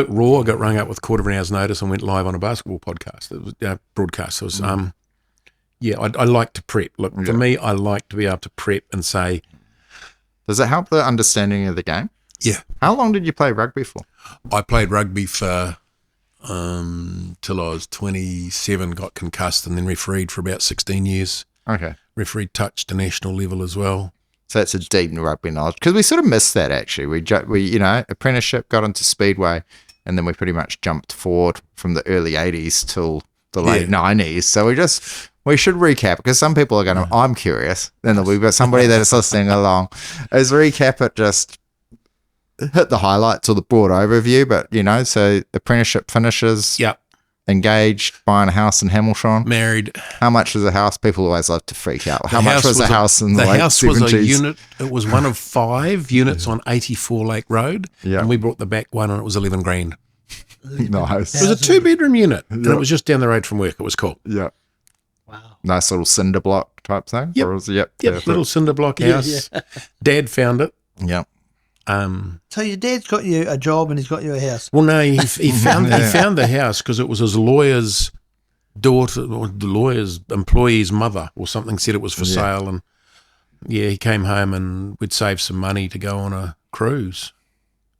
Raw, I got rung up with a quarter of an hour's notice and went live on a basketball podcast. It was broadcast. It was, I like to prep. Look, for me, I like to be able to prep and say. Does it help the understanding of the game? Yeah. How long did you play rugby for? I played rugby for till I was 27, got concussed, and then refereed for about 16 years. Okay. Refereed touch to national level as well. So that's a deep rugby knowledge, because we sort of missed that actually. We apprenticeship, got into Speedway, and then we pretty much jumped forward from the early 80s till the late 90s. So we should recap, because some people are going to, I'm curious, then we've got somebody that is listening along, is recap it, just hit the highlights or the broad overview, but so apprenticeship finishes. Yep. Engaged, buying a house in Hamilton. Married. How much was a house? People always love to freak out. How much was a house in the late 70s? The house was a unit. It was one of 5 units on 84 Lake Road. Yeah. And we brought the back one, and it was 11 grand. Nice. It was a 2-bedroom unit, and it was just down the road from work. It was cool. Yeah. Wow. Nice little cinder block type thing. Yep. Yep. Little cinder block house. Yeah. Dad found it. Yeah. So your dad's got you a job and he's got you a house. Well, no, he found the house because it was his lawyer's daughter, or the lawyer's employee's mother, or something said it was for sale, and he came home and we'd saved some money to go on a cruise,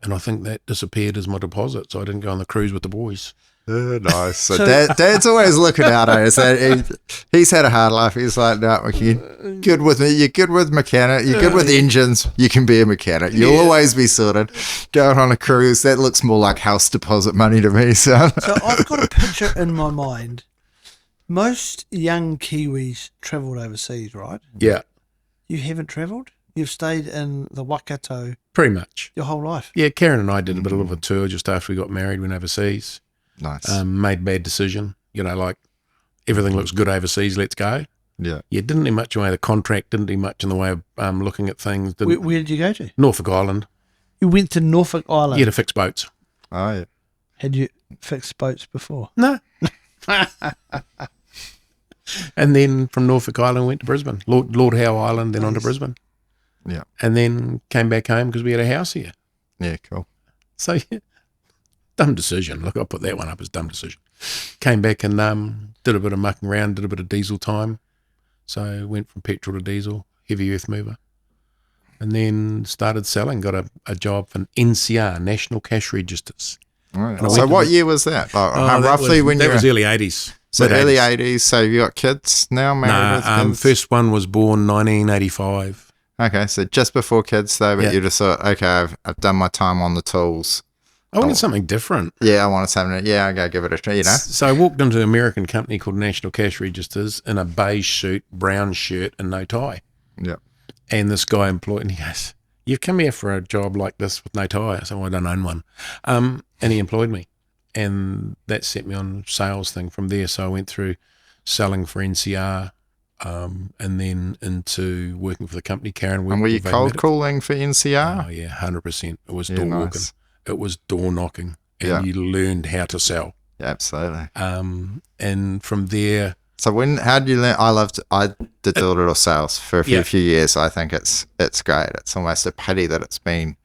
and I think that disappeared as my deposit, so I didn't go on the cruise with the boys. Nice. So Dad's always looking out at us. He's had a hard life. He's like, no, you're good with me. You're good with mechanic. You're good with engines. You can be a mechanic. You'll always be sorted. Going on a cruise, that looks more like house deposit money to me, son. So I've got a picture in my mind. Most young Kiwis travelled overseas, right? Yeah. You haven't travelled? You've stayed in the Waikato pretty much your whole life? Yeah, Karen and I did a bit of a tour just after we got married, went overseas. Nice. Made a bad decision. Like everything looks good overseas, let's go. Yeah. Didn't do much in the way of the contract, didn't do much in the way of looking at things. Where did you go to? Norfolk Island. You went to Norfolk Island? Yeah, to fix boats. Oh, yeah. Had you fixed boats before? No. And then from Norfolk Island went to Brisbane. Lord Howe Island, then on to Brisbane. Yeah. And then came back home because we had a house here. Yeah, cool. So, dumb decision. Look, I'll put that one up as dumb decision. Came back and did a bit of mucking around, did a bit of diesel time. So went from petrol to diesel, heavy earth mover. And then started selling, got a job for NCR, National Cash Registers. Right. I So went to what the- year was that? Like, Oh, roughly when you that were... was early 80s. So early mid-80s. 80s. So you got kids now, married with kids? First one was born 1985. Okay, so just before kids though, but Yeah. you just thought, okay, I've done my time on the tools. I wanted something different. Yeah, I want something. Yeah, I go give it a try. You know. So I walked into an American company called National Cash Registers in a beige suit, brown shirt, and no tie. Yeah. And this guy employed, and he goes, "You've come here for a job like this with no tie." I said, "Well, I don't own one." And he employed me, and that set me on sales thing from there. So I went through selling for NCR, and then into working for the company. Karen, And were you cold calling for Oh NCR? yeah, 100%. It was Yeah, door nice. walking. It was door knocking, and Yeah. you learned how to sell. Yeah, absolutely. And from there, So how did you learn? I did a little sales for a Yeah. few years. I think it's great. It's almost a pity that it's been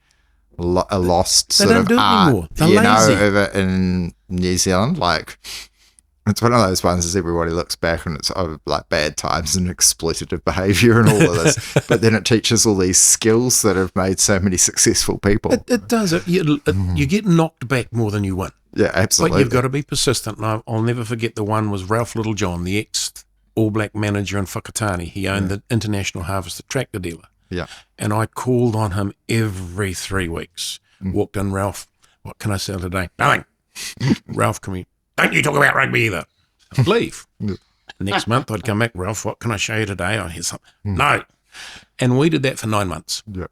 a lost They sort don't of do it art, anymore. They're you know, lazy. over in New Zealand. Like, it's one of those ones as everybody looks back and it's like bad times and exploitative behaviour and all of this. But then it teaches all these skills that have made so many successful people. it does. You get knocked back more than you win. Yeah, absolutely. But you've got to be persistent. And I'll never forget the one was Ralph Littlejohn, the ex-All Black manager in Whakatane. He owned the International Harvester tractor dealer. Yeah. And I called on him every 3 weeks. Walked in, Ralph, what can I sell today? Nothing. Ralph, don't you talk about rugby either. I'd leave. Next month I'd come back, Ralph, what can I show you today? I hear something. No. And we did that for 9 months. Yeah.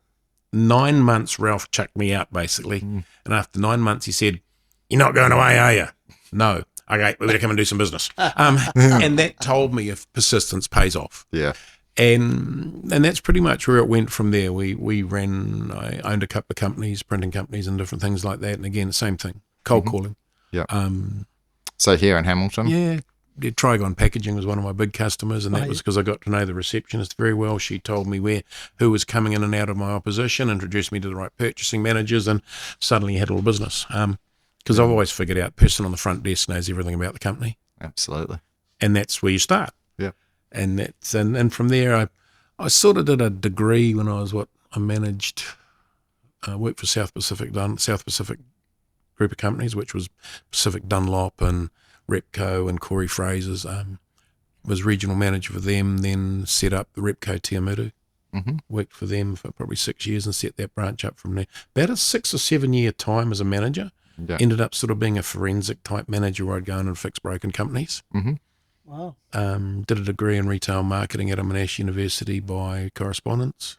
9 months, Ralph chucked me out basically. And after 9 months, he said, "You're not going away, are you?" "No." "Okay, we better come and do some business." And that told me if persistence pays off. Yeah. And that's pretty much where it went from there. I owned a couple of companies, printing companies and different things like that. And again, the same thing, cold calling. Yeah. So here in Hamilton? Yeah. Trigon Packaging was one of my big customers, and that was because I got to know the receptionist very well. She told me who was coming in and out of my opposition, introduced me to the right purchasing managers, and suddenly you had a little business. Because I've always figured out person on the front desk knows everything about the company. Absolutely. And that's where you start. Yeah. And from there, I sort of did a degree when I managed, worked for South Pacific group of companies, which was Pacific Dunlop and Repco and Corey Fraser's. Was regional manager for them, then set up the Repco Tiamutu. Worked for them for probably 6 years and set that branch up from there. About a 6 or 7 year time as a manager. Yeah. Ended up sort of being a forensic type manager where I'd go in and fix broken companies. Wow. Did a degree in retail marketing at Monash University by correspondence.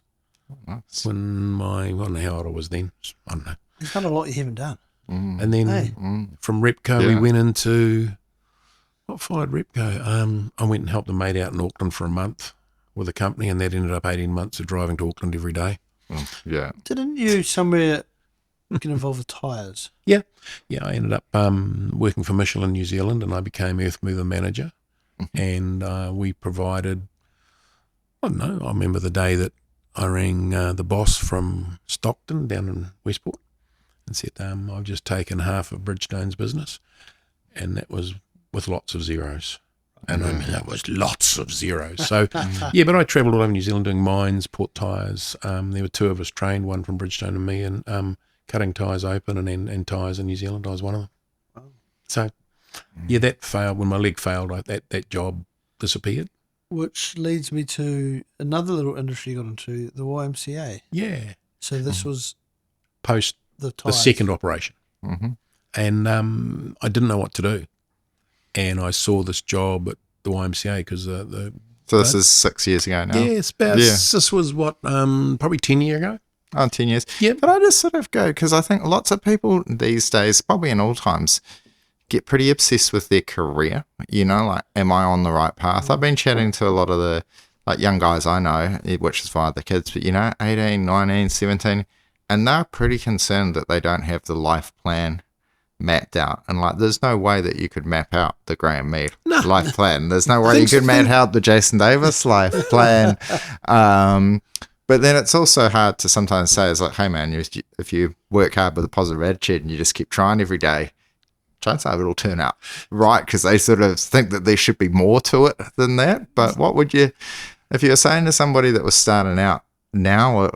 Nice. When I don't know how old I was then. I don't know. There's not a lot you haven't done. And then Hey. from Repco, we Yeah. went into what followed Repco. I went and helped a mate out in Auckland for a month with a company, and that ended up 18 months of driving to Auckland every day. Yeah. Didn't you somewhere get involved with tyres? Yeah, I ended up working for Michelin New Zealand, and I became Earth Mover manager. And we provided, I don't know, I remember the day that I rang the boss from Stockton down in Westport and said, I've just taken half of Bridgestone's business, and that was with lots of zeros. And I mean, that was lots of zeros. So, yeah, but I travelled all over New Zealand doing mines, port tyres. There were 2 of us trained, one from Bridgestone and me, and cutting tyres open and tyres in New Zealand. I was one of them. So, yeah, that failed. When my leg failed, that job disappeared. Which leads me to another little industry you got into, the YMCA. Yeah. So this was Post the the tyres. second operation. And I didn't know what to do. And I saw this job at the YMCA because So this is 6 years ago now. yeah, it's about, this was what, probably 10 years ago. Oh, 10 years. Yeah. But I just sort of go, because I think lots of people these days, probably in all times, get pretty obsessed with their career. You know, like, am I on the right path? I've been chatting to a lot of the young guys I know, which is via the kids, but 18, 19, 17, and they're pretty concerned that they don't have the life plan mapped out. And there's no way that you could map out the Graeme Mead life plan. There's no way you could map out the Jason Davis life plan. But then it's also hard to sometimes say, it's like, hey man, if you work hard with a positive attitude and you just keep trying every day, chances are it'll turn out right, because they sort of think that there should be more to it than that. But what would you, if you were saying to somebody that was starting out now,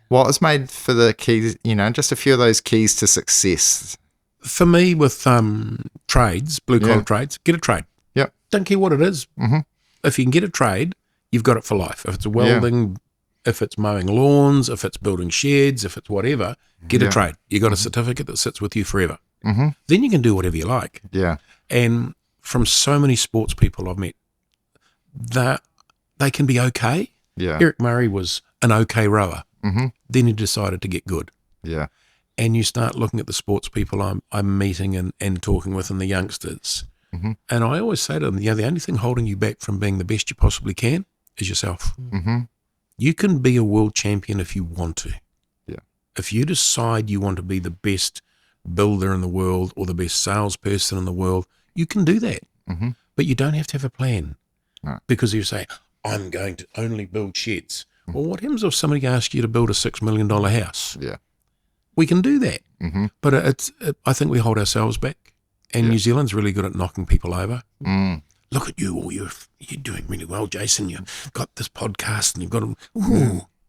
what was made for the keys, just a few of those keys to success? For me, with trades, blue-collar trades, get a trade. Yep. Don't care what it is. Mm-hmm. If you can get a trade, you've got it for life. If it's welding, if it's mowing lawns, if it's building sheds, if it's whatever, get a trade. You got a certificate that sits with you forever. Mm-hmm. Then you can do whatever you like. Yeah. And from so many sports people I've met, that they can be okay. Yeah. Eric Murray was an okay rower. Mm-hmm. Then he decided to get good. Yeah. And you start looking at the sports people I'm meeting and talking with and the youngsters. Mm-hmm. And I always say to them, the only thing holding you back from being the best you possibly can is yourself. Mm-hmm. You can be a world champion if you want to. Yeah. If you decide you want to be the best builder in the world or the best salesperson in the world, you can do that. Mm-hmm. But you don't have to have a plan. No. Because you say, I'm going to only build sheds. Mm-hmm. Well, what happens if somebody asks you to build a $6 million house? Yeah. We can do that. Mm-hmm. But I think we hold ourselves back. And New Zealand's really good at knocking people over. Mm. Look at you, you're doing really well, Jason. You've got this podcast and you've got them.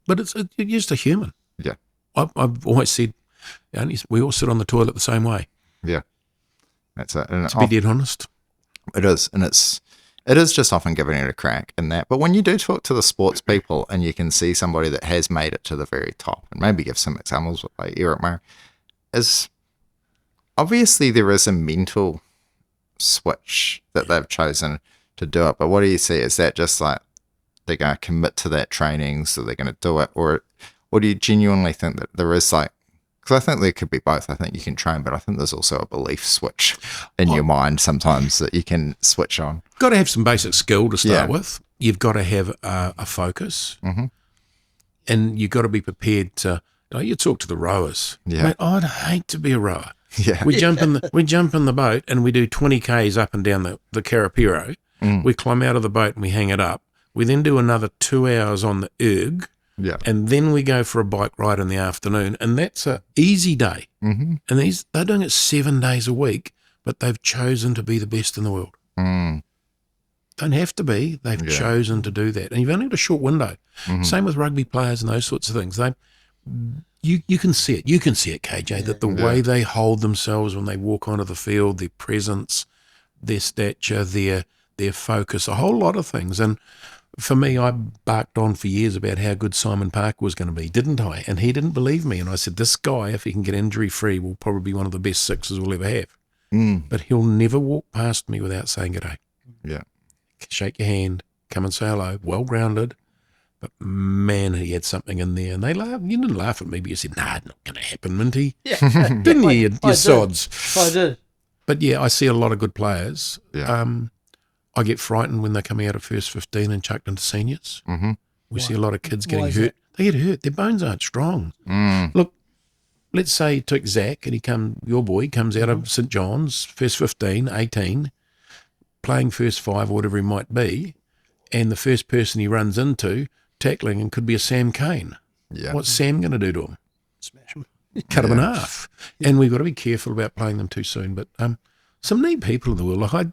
But you're just a human. Yeah. I've always said, we all sit on the toilet the same way. Yeah. That's it. And to be dead honest. It is. And it is just often giving it a crack in that. But when you do talk to the sports people and you can see somebody that has made it to the very top, and maybe give some examples like Eric Murray, is obviously there is a mental switch that they've chosen to do it. But what do you see? Is that just like they're going to commit to that training, so they're going to do it? Or do you genuinely think that there is like, because I think there could be both. I think you can train, but I think there's also a belief switch in your mind sometimes that you can switch on. Got to have some basic skill to start with. You've got to have a focus. Mm-hmm. And you've got to be prepared to, you talk to the rowers. Yeah. Mate, I'd hate to be a rower. Yeah. We jump in the boat and we do 20 Ks up and down the Karapiro. We climb out of the boat and we hang it up. We then do another 2 hours on the erg. Yeah. And then we go for a bike ride in the afternoon, and that's a easy day. Mm-hmm. And they're doing it 7 days a week, but they've chosen to be the best in the world. Mm. Don't have to be. They've chosen to do that. And you've only got a short window. Mm-hmm. Same with rugby players and those sorts of things. You can see it. You can see it, KJ, that the way they hold themselves when they walk onto the field, their presence, their stature, their focus, a whole lot of things. And for me, I barked on for years about how good Simon Parker was going to be, didn't I? And he didn't believe me. And I said, this guy, if he can get injury-free, will probably be one of the best sixers we'll ever have. Mm. But he'll never walk past me without saying g'day. Yeah. Shake your hand, come and say hello, well-grounded. But, man, he had something in there. And they laughed. You didn't laugh at me, but you said, nah, not going to happen, Mintie. Yeah. Didn't you, you sods? I did. But, yeah, I see a lot of good players. Yeah. I get frightened when they're coming out of first 15 and chucked into seniors. Mm-hmm. We see a lot of kids getting hurt. They get hurt. Their bones aren't strong. Mm. Look, let's say you took Zach and your boy comes out of St. John's, first 15, 18, playing first 5 or whatever he might be, and the first person he runs into tackling him could be a Sam Kane. Yeah. What's Sam going to do to him? Smash him. Cut him in half. Yeah. And we've got to be careful about playing them too soon. But some neat people in the world. Like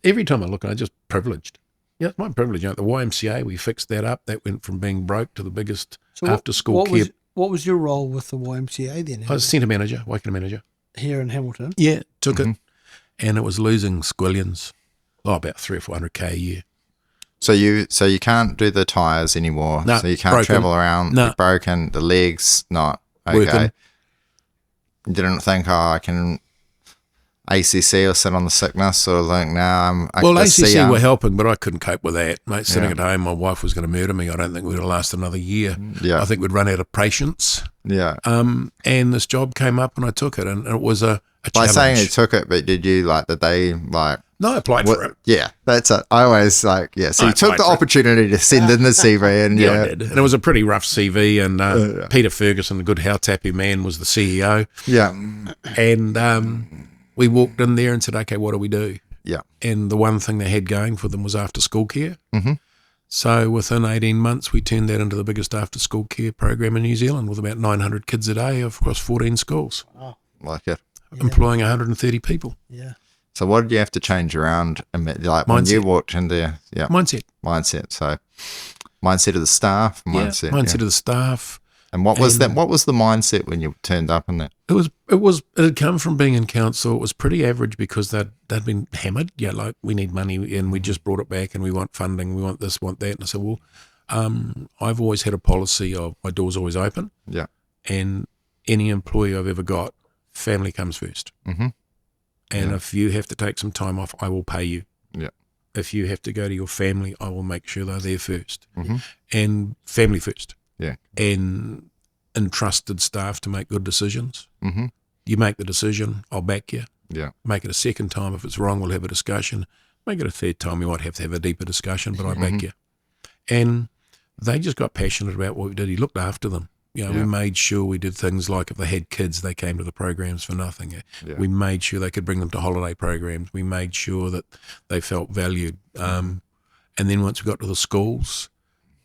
every time I look, I'm just privileged. Yeah, it's my privilege. The YMCA, we fixed that up. That went from being broke to the biggest after-school care. What was your role with the YMCA then? I was centre manager, Waikato manager. Here in Hamilton? Yeah, took it. And it was losing squillions. About 300 or 400K a year. So you can't do the tyres anymore. No, so you can't travel around. No. You're broken. The legs not okay. Working. You didn't think, I can ACC or sit on the sickness, or think, ACC were helping, but I couldn't cope with that, mate. Sitting at home, my wife was going to murder me. I don't think we'd last another year. Yeah, I think we'd run out of patience. Yeah. And this job came up, and I took it, and it was a By challenge. saying you took it, but did you No, I applied for it. Yeah, that's it. I always so you took the opportunity to send in the CV, and I did. And it was a pretty rough CV, and Peter Ferguson, a good how-tappy man, was the CEO. Yeah. And we walked in there and said, okay, what do we do? Yeah. And the one thing they had going for them was after-school care. Mm-hmm. So within 18 months, we turned that into the biggest after-school care program in New Zealand, with about 900 kids a day across 14 schools. Wow. Like it. Employing 130 people. Yeah. So what did you have to change around? Like when you walked in there? Yeah. Mindset. So mindset of the staff. Mindset of the staff. And what was that? What was the mindset when you turned up in that? It had come from being in council. It was pretty average because they'd been hammered. Yeah, like we need money and we just brought it back and we want funding, we want this, want that. And I said, well, I've always had a policy of my door's always open. Yeah. And any employee I've ever got, family comes first. Mm-hmm. And if you have to take some time off, I will pay you. Yeah. If you have to go to your family, I will make sure they're there first. Mm-hmm. And family first. Yeah. And entrusted staff to make good decisions. Mm-hmm. You make the decision, I'll back you. Yeah. Make it a second time. If it's wrong, we'll have a discussion. Make it a third time, we might have to have a deeper discussion, but I back you. And they just got passionate about what we did. He looked after them. You know, we made sure we did things like if they had kids, they came to the programs for nothing. Yeah. We made sure they could bring them to holiday programs. We made sure that they felt valued. And then once we got to the schools,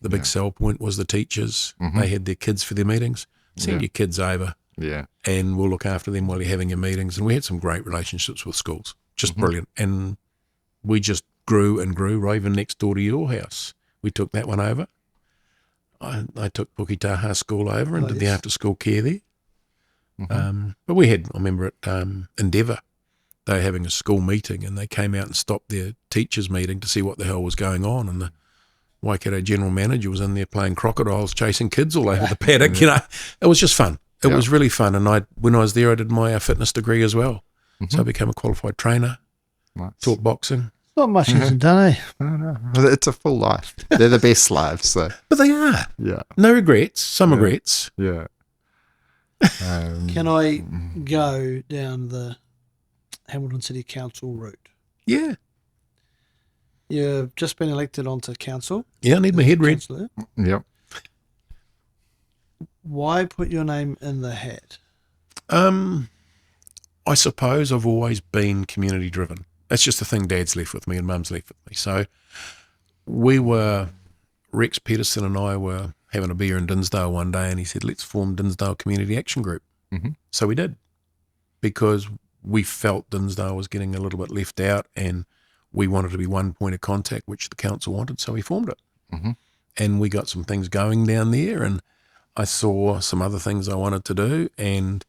the big sell point was the teachers. They had their kids for their meetings. Send your kids over. Yeah. And we'll look after them while you're having your meetings. And we had some great relationships with schools. Just brilliant. And we just grew and grew, right even next door to your house. We took that one over. I took Puketaha School over and did the after-school care there. But we had, I remember at Endeavour, they were having a school meeting and they came out and stopped their teachers' meeting to see what the hell was going on. And the Waikato general manager was in there playing crocodiles, chasing kids all over the paddock. You know, it was just fun. It was really fun. And when I was there, I did my fitness degree as well. So I became a qualified trainer, taught boxing. Not much hasn't done, eh? No. It's a full life. They're the best lives. So. But they are. Yeah. No regrets. Some regrets. Yeah. Can I go down the Hamilton City Council route? Yeah. You've just been elected onto council. Yeah, I need my head read. Councillor. Yep. Why put your name in the hat? I suppose I've always been community driven. That's just the thing Dad's left with me and Mum's left with me. So Rex Peterson and I were having a beer in Dinsdale one day and he said, let's form Dinsdale Community Action Group. So we did, because we felt Dinsdale was getting a little bit left out and we wanted to be one point of contact, which the council wanted, so we formed it. And we got some things going down there and I saw some other things I wanted to do, and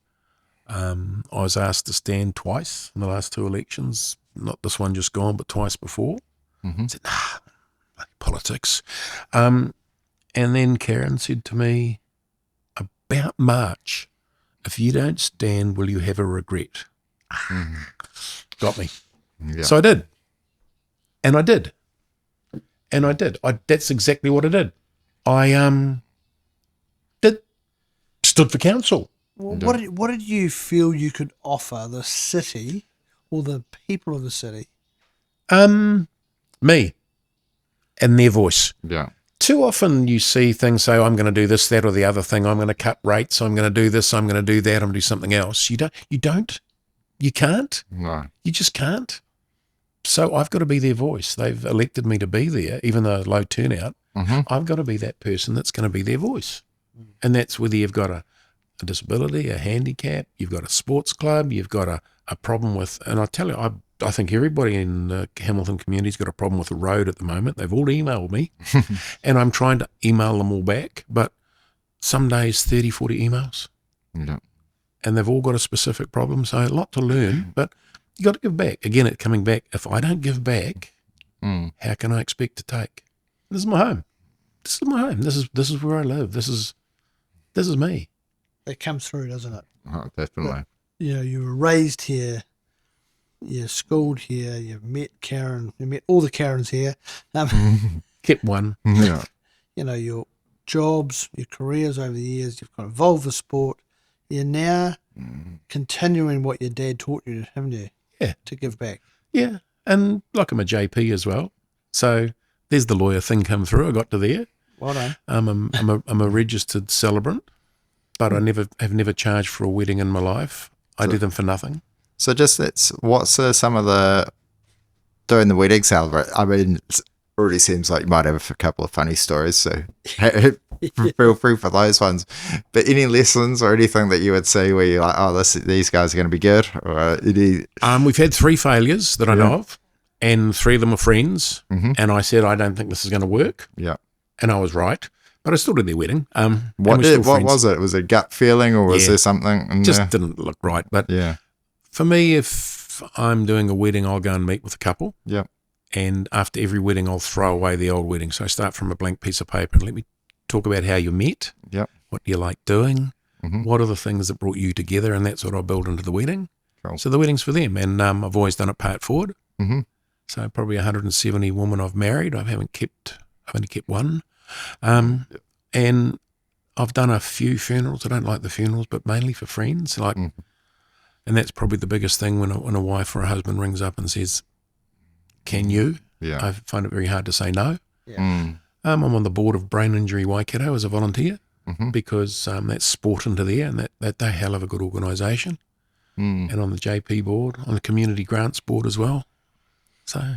I was asked to stand twice in the last two elections, not this one just gone, but twice before. I said, nah, politics. And then Karen said to me, about March, if you don't stand, will you have a regret? Got me. Yeah. So I did. And I did. That's exactly what I did. I stood for council. Well, what did you feel you could offer the city or the people of the city? Me and their voice. Yeah. Too often you see things say, I'm going to do this, that, or the other thing. I'm going to cut rates. I'm going to do this. I'm going to do that. I'm going to do something else. You can't. No. You just can't. So I've got to be their voice. They've elected me to be there, even though low turnout. I've got to be that person that's going to be their voice. And that's whether you've got a disability, a handicap, you've got a sports club, you've got a problem with, and I tell you, I think everybody in the Hamilton community's got a problem with the road at the moment. They've all emailed me and I'm trying to email them all back, but some days 30, 40 emails. Yeah. And they've all got a specific problem. So a lot to learn, but you got to give back. Again, it coming back. If I don't give back, how can I expect to take? This is my home. This is my home. This is where I live. This is me. It comes through, doesn't it? Oh, definitely. You know, you were raised here, you're schooled here, you've met Karen, you met all the Karens here. Kept one. Yeah. You know, your jobs, your careers over the years, you've got involved with sport. You're now continuing what your dad taught you, haven't you? Yeah. To give back. Yeah. And like I'm a JP as well. So there's the lawyer thing come through. I got to there. Well done. I'm a registered celebrant, but I have never charged for a wedding in my life. I do them for nothing. So what's some of the, during the wedding celebrate, I mean, it already seems like you might have a couple of funny stories, so feel free for those ones. But any lessons or anything that you would see where you're like, oh, these guys are going to be good? Or we've had 3 failures that I know of, and 3 of them are friends, and I said, I don't think this is going to work. Yeah. And I was right. But I still did their wedding. And What we're still what friends. was it? Was it a gut feeling, or was Yeah. there something in Just there? didn't look right. But Yeah. for me, if I'm doing a wedding, I'll go and meet with a couple. Yeah. And after every wedding, I'll throw away the old wedding. So I start from a blank piece of paper and let me talk about how you met. Yeah. What do you like doing? Mhm. What are the things that brought you together? And that's what I'll build into the wedding. Cool. So the wedding's for them. And I've always done it part forward. Mhm. So probably 170 women I've married. I've only kept one. And I've done a few funerals. I don't like the funerals, but mainly for friends. And that's probably the biggest thing when a wife or a husband rings up and says, can you? Yeah. I find it very hard to say no. Mm. I'm on the board of Brain Injury Waikato as a volunteer because that's sport into there, and they're a hell of a good organisation. And on the JP board, on the Community Grants board as well. So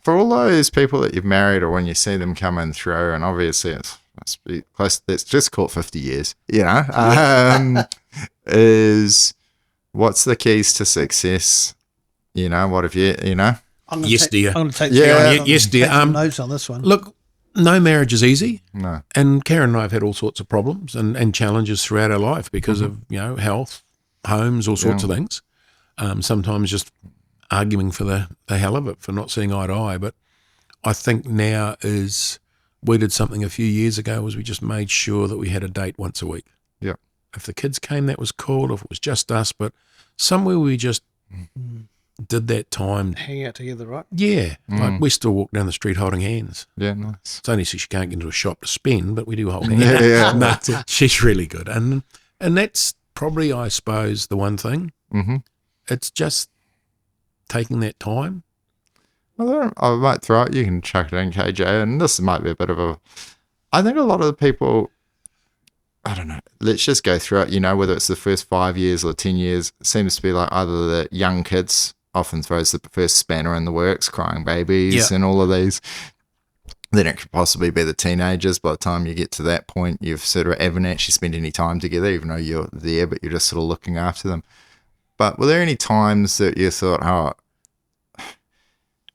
For all those people that you've married, or when you see them coming through, and obviously it must be close, it's just caught 50 years, is what's the keys to success? What have you, I'm gonna Yes, take, dear. I'm going to take Yeah. Yes, dear. take some notes on this one. look, no marriage is easy. No. And Karen and I have had all sorts of problems and challenges throughout our life because of, health, homes, all sorts of things. Sometimes just arguing for the hell of it, for not seeing eye to eye. But I think now we did something a few years ago was we just made sure that we had a date once a week. Yeah. If the kids came, that was cool. If it was just us, but somewhere we just did that time. Hang out together, right? Yeah. Like we still walk down the street holding hands. Yeah, nice. It's only so she can't get into a shop to spend, but we do hold hands. Yeah. No, she's really good. And that's probably, I suppose, the one thing. Mm-hmm. It's just taking that time. Well, I might throw it. You can chuck it in, KJ. And this might be a bit of I think a lot of the people, I don't know, let's just go through it, whether it's the first 5 years or 10 years, it seems to be like either the young kids often throws the first spanner in the works, crying babies and all of these. Then it could possibly be the teenagers. By the time you get to that point, you've sort of haven't actually spent any time together, even though you're there, but you're just sort of looking after them. But were there any times that you thought,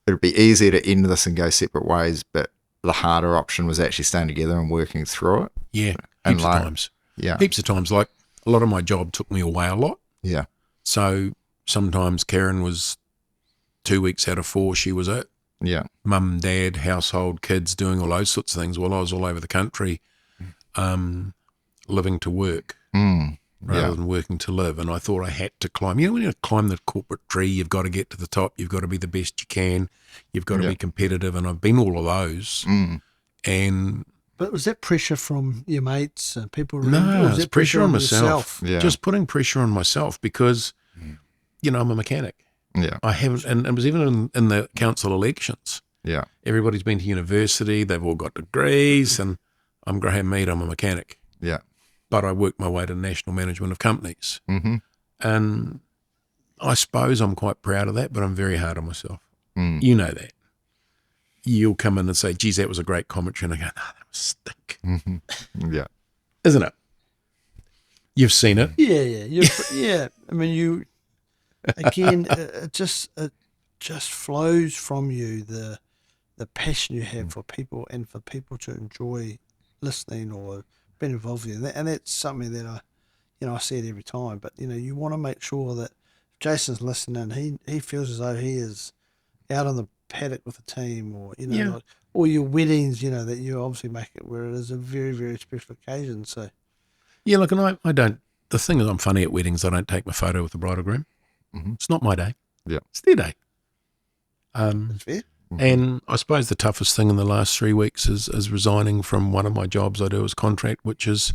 it'd be easier to end this and go separate ways, but the harder option was actually staying together and working through it? Yeah, And heaps like- of times. Yeah. Heaps of times. Like a lot of my job took me away a lot. Yeah. So sometimes Karen was 2 weeks out of 4, she was at Yeah. mum, dad, household, kids, doing all those sorts of things while I was all over the country, living to work rather than working to live. And I thought I had to climb. When you climb the corporate tree, you've got to get to the top. You've got to be the best you can. You've got to be competitive. And I've been all of those. And But was that pressure from your mates and people around you, or no, was it's that pressure on yourself? myself. Yeah. Just putting pressure on myself because, I'm a mechanic. Yeah. I haven't, and it was even in the council elections. Yeah. Everybody's been to university. They've all got degrees. And I'm Graham Mead. I'm a mechanic. Yeah. But I worked my way to national management of companies. Mm-hmm. And I suppose I'm quite proud of that, but I'm very hard on myself. Mm. You know that. You'll come in and say, geez, that was a great commentary. And I go, no, that was stick. Mm-hmm. Yeah. Isn't it? You've seen it. Yeah. Yeah. I mean, you, again, it just flows from you, the passion you have for people and for people to enjoy listening or being involved with you. And that's something that I see it every time. But, you want to make sure that if Jason's listening, he feels as though he is out on the paddock with the team, or, like, or your weddings, that you obviously make it where it is a very, very special occasion. So, Yeah, look, and I don't, the thing is I'm funny at weddings. I don't take my photo with the bride or groom. Mhm. It's not my day. Yeah. It's their day. that's fair. And I suppose the toughest thing in the last 3 weeks is resigning from one of my jobs I do as contract, which is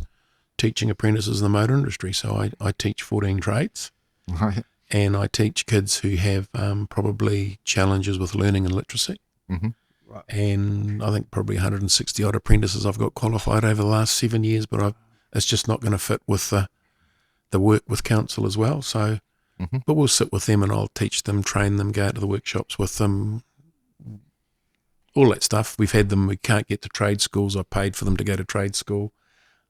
teaching apprentices in the motor industry. So I teach 14 trades, Right. and I teach kids who have probably challenges with learning and literacy. Mhm. Right. And I think probably 160 odd apprentices I've got qualified over the last 7 years, but it's just not going to fit with the work with council as well. So, but we'll sit with them and I'll teach them, train them, go out to the workshops with them, all that stuff. We've had them, we can't get to trade schools. I've paid for them to go to trade school.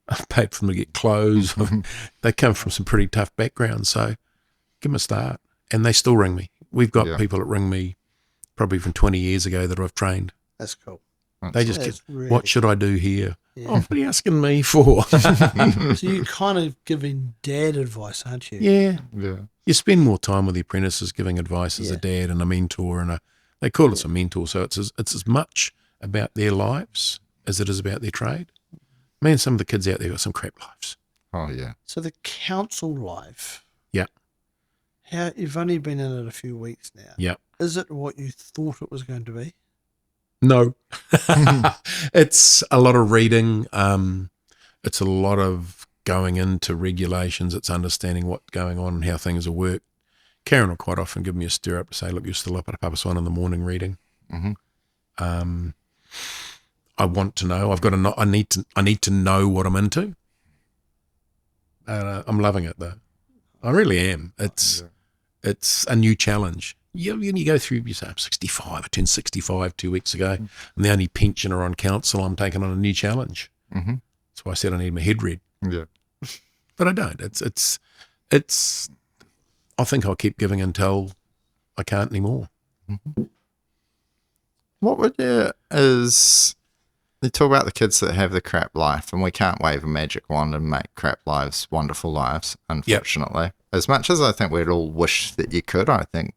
I've paid for them to get clothes. They come from some pretty tough backgrounds. So give them a start. And they still ring me. We've got people that ring me probably from 20 years ago that I've trained. That's cool. They just That's get, really what should I do here? Oh, what are you asking me for? So you're kind of giving dad advice, aren't you? Yeah. Yeah. You spend more time with the apprentices giving advice as a Yeah. dad and a mentor, and they call us a mentor, so it's as much about their lives as it is about their trade. Man, some of the kids out there got some crap lives. Oh, yeah. So the council life, Yeah, you've only been in it a few weeks now. yeah. Is it what you thought it was going to be? No. It's a lot of reading. It's a lot of going into regulations. It's understanding what's going on and how things will work. Karen will quite often give me a stir up to say, look, you're still up at 1:30 in the morning reading. Mm-hmm. I want to know. I've got to know. I need to know what I'm into. I'm loving it though. I really am. It's a new challenge. You go through. You say I'm 65. I turned 65 2 weeks ago. I'm the only pensioner on council. I'm taking on a new challenge. Mm-hmm. That's why I said I need my head read. Yeah. But I don't. It's. I think I'll keep giving until I can't anymore. Mm-hmm. What would you talk about the kids that have the crap life, and we can't wave a magic wand and make crap lives wonderful lives, unfortunately. Yep. As much as I think we'd all wish that you could, I think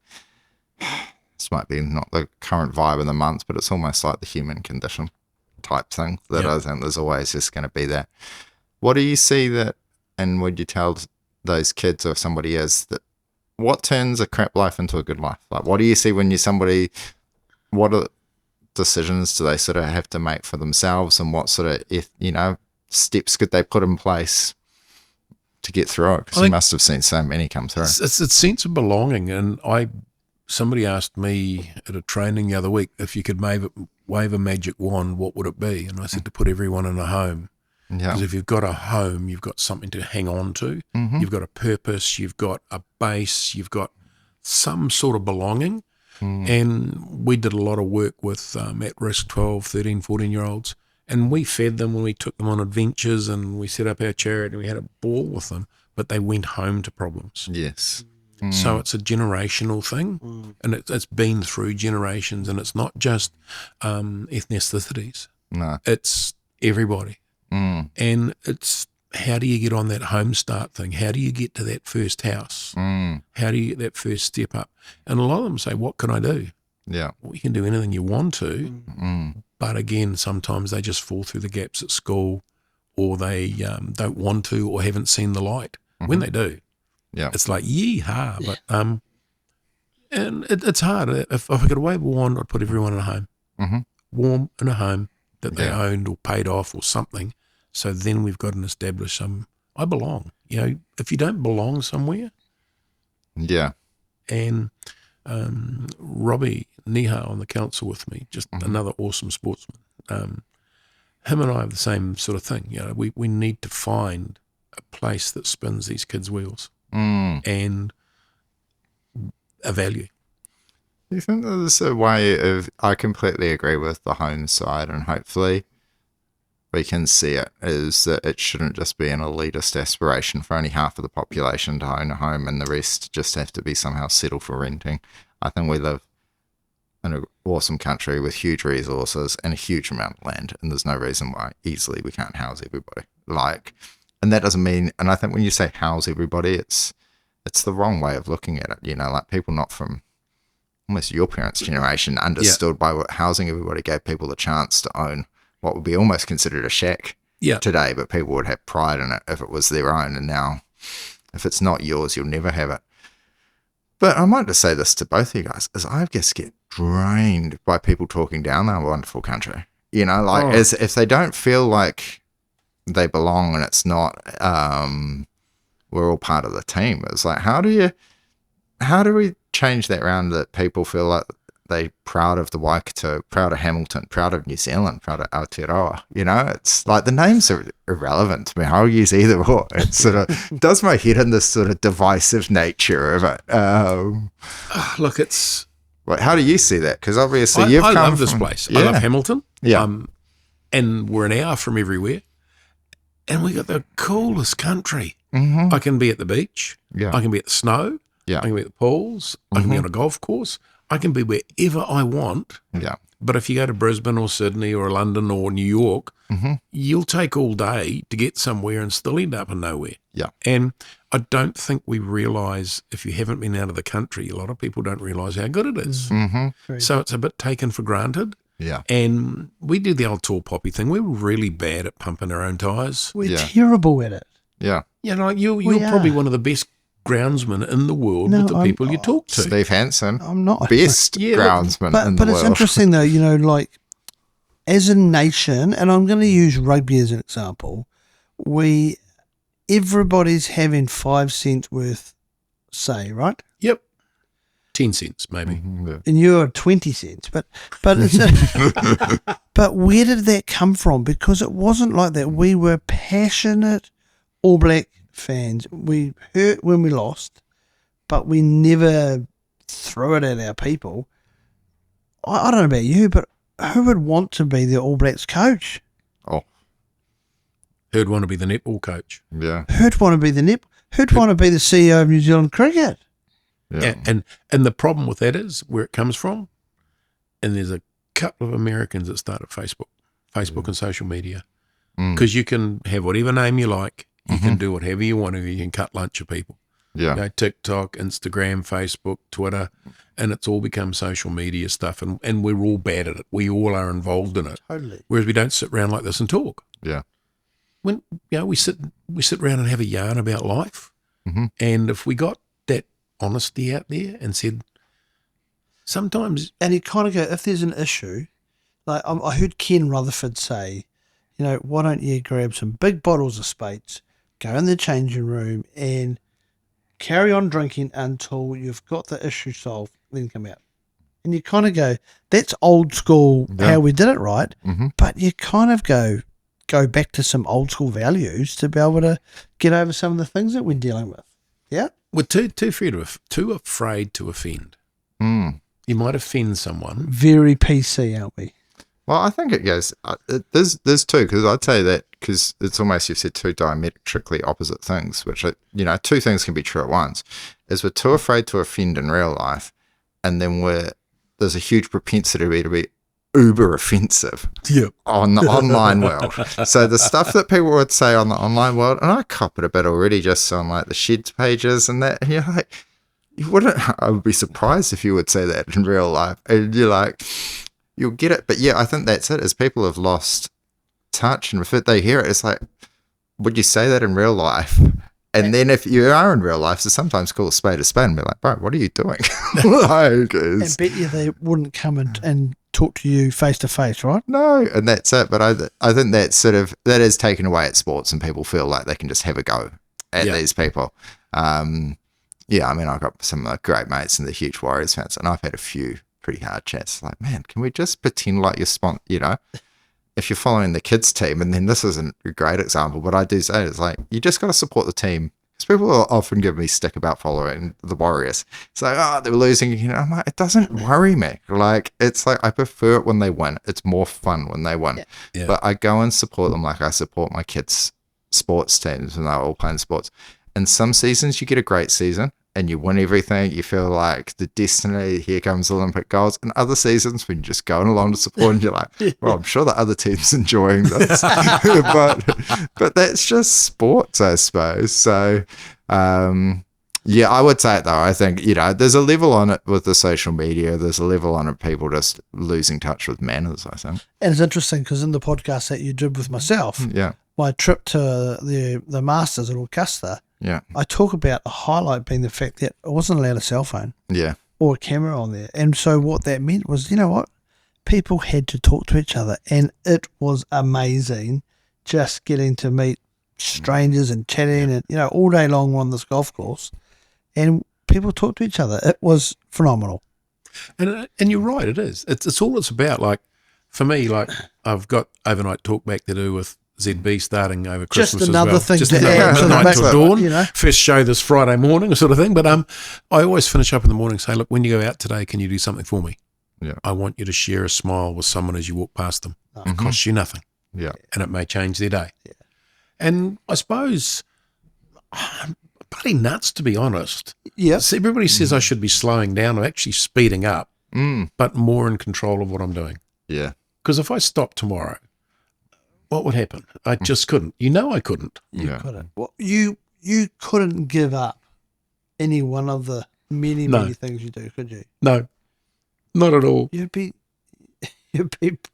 this might be not the current vibe of the month, but it's almost like the human condition type thing that I think there's always just going to be that. What do you see that, and would you tell those kids or somebody is that, what turns a crap life into a good life? Like, what do you see when you're somebody, what are decisions do they sort of have to make for themselves, and what sort of, steps could they put in place to get through it? Because you must have seen so many come through. It's a sense of belonging. And somebody asked me at a training the other week, if you could wave a magic wand, what would it be? And I said to put everyone in a home. Because if you've got a home, you've got something to hang on to. Mm-hmm. You've got a purpose. You've got a base. You've got some sort of belonging. Mm. And we did a lot of work with at-risk 12, 13, 14-year-olds. And we fed them when we took them on adventures, and we set up our charity and we had a ball with them. But they went home to problems. Yes. Mm. So it's a generational thing. And it's been through generations. And it's not just ethnicities. No. It's everybody. Mm. And it's, how do you get on that home start thing? How do you get to that first house? Mm. How do you get that first step up? And a lot of them say, what can I do? Yeah. Well, you can do anything you want to. Mm. But again, sometimes they just fall through the gaps at school, or they don't want to, or haven't seen the light. Mm-hmm. When they do, it's like, yee-haw. But, and it's hard. If I could wave a wand, I'd put everyone in a home. Mm-hmm. Warm in a home that they owned or paid off or something. So then we've got an established I belong. If you don't belong somewhere. Yeah. And Robbie Niha on the council with me, just another awesome sportsman. Him and I have the same sort of thing. We need to find a place that spins these kids' wheels and a value. Do you think there's a way of, I completely agree with the home side, and hopefully we can see it, is that it shouldn't just be an elitist aspiration for only half of the population to own a home and the rest just have to be somehow settled for renting. I think we live in an awesome country with huge resources and a huge amount of land, and there's no reason why easily we can't house everybody. And that doesn't mean, and I think when you say house everybody, it's the wrong way of looking at it. Like people not from almost your parents' generation understood by what housing everybody gave people the chance to own what would be almost considered a shack today, but people would have pride in it if it was their own. And now, if it's not yours, you'll never have it. But I might just say this to both of you guys, is I just get drained by people talking down our wonderful country. As if they don't feel like they belong and it's not, we're all part of the team. It's like, how do we change that around, that people feel like they're proud of the Waikato, proud of Hamilton, proud of New Zealand, proud of Aotearoa? It's like the names are irrelevant to me. I'll use either or. It sort of does my head in this sort of divisive nature of it. Look, it's... How do you see that? Because obviously I love this place. I love Hamilton. Yeah. And we're an hour from everywhere. And we got the coolest country. Mm-hmm. I can be at the beach. Yeah. I can be at the snow. Yeah. I can be at the pools. I can be on a golf course. I can be wherever I want. Yeah. But if you go to Brisbane or Sydney or London or New York, you'll take all day to get somewhere and still end up in nowhere. Yeah. And I don't think we realise, if you haven't been out of the country, a lot of people don't realise how good it is. Mm-hmm. So it's a bit taken for granted. Yeah. And we did the old tall poppy thing. We were really bad at pumping our own tyres. We're terrible at it. Yeah. You know, you're probably one of the best groundsmen in the world with the people you talk to. Steve Hansen, I'm not. best groundsman in the world. But it's interesting though, like as a nation, and I'm going to use rugby as an example, everybody's having 5 cents worth say, right? Yep. 10 cents maybe. And you're 20 cents, but it's but where did that come from? Because it wasn't like that. We were passionate All Black fans. We hurt when we lost, but we never threw it at our people. I don't know about you, but who would want to be the All Blacks coach? Oh, who'd want to be the netball coach? Yeah. Who'd want to be who'd want to be the CEO of New Zealand Cricket? Yeah. And the problem with that is where it comes from. And there's a couple of Americans that started Facebook and social media, because you can have whatever name you like. You can do whatever you want to. You can cut lunch of people. Yeah. You know, TikTok, Instagram, Facebook, Twitter, and it's all become social media stuff. And we're all bad at it. We all are involved in it. Totally. Whereas we don't sit around like this and talk. Yeah. When we sit around and have a yarn about life. And if we got that honesty out there and said, sometimes, and you kind of go, if there's an issue, like I heard Ken Rutherford say, why don't you grab some big bottles of Spates, go in the changing room and carry on drinking until you've got the issue solved, then come out. And you kind of go, that's old school how we did it, right? But you kind of go back to some old school values to be able to get over some of the things that we're dealing with. Yeah? we're too afraid to offend. You might offend someone. Very PC, aren't we? Well, I think it goes. There's two, because I'd say that because it's almost, you've said two diametrically opposite things, which two things can be true at once. Is we're too afraid to offend in real life, and then there's a huge propensity to be uber offensive on the online world. So the stuff that people would say on the online world, and I cop it a bit already just on like the Sheds pages and that, and you're like, I would be surprised if you would say that in real life. And you're like, you'll get it. But yeah, I think that's it, is people have lost touch, and if they hear it, it's like, would you say that in real life? And then if you are in real life, so sometimes call a spade and be like, bro, what are you doing? And bet you they wouldn't come and talk to you face to face, right? No, and that's it. But I think that's that is taken away at sports, and people feel like they can just have a go at these people. Yeah, I mean, I've got some great mates and they're huge Warriors fans, and I've had a few pretty hard chats. Like, man, can we just pretend like you're if you're following the kids team, and then this isn't a great example, but I do say it's like, you just got to support the team. Because people often give me stick about following the Warriors. It's like, oh, they're losing. I'm like, it doesn't worry me. Like, it's like, I prefer it when they win. It's more fun when they win. Yeah. But I go and support them like I support my kids' sports teams when they're all playing sports. And some seasons you get a great season and you win everything. You feel like the destiny, here comes Olympic goals. And other seasons when you're just going along to support and you're like, well, I'm sure the other team's enjoying this. but that's just sports, I suppose. So, yeah, I would say it though. I think, there's a level on it with the social media. There's a level on it, people just losing touch with manners, I think. And it's interesting because in the podcast that you did with myself, my trip to the Masters at Augusta, I talk about the highlight being the fact that I wasn't allowed a cell phone or a camera on there. And so what that meant was, people had to talk to each other, and it was amazing just getting to meet strangers and chatting and, all day long on this golf course, and people talk to each other. It was phenomenal. And you're right, it is. It's all it's about. Like, for me, like, I've got overnight talkback to do with ZB starting over Christmas just another as well. thing to add to the midnight mix, till dawn. First show this Friday morning, sort of thing. But I always finish up in the morning and say, look, when you go out today, can you do something for me? Yeah. I want you to share a smile with someone as you walk past them. It costs you nothing. Yeah. And it may change their day. Yeah. And I suppose I'm bloody nuts, to be honest. Yeah. So everybody says I should be slowing down. I'm actually speeding up, but more in control of what I'm doing. Yeah. Because if I stopped tomorrow, what would happen? I just couldn't. I couldn't. You couldn't. Well, you couldn't give up any one of the many things you do, could you? No, not at all. You'd be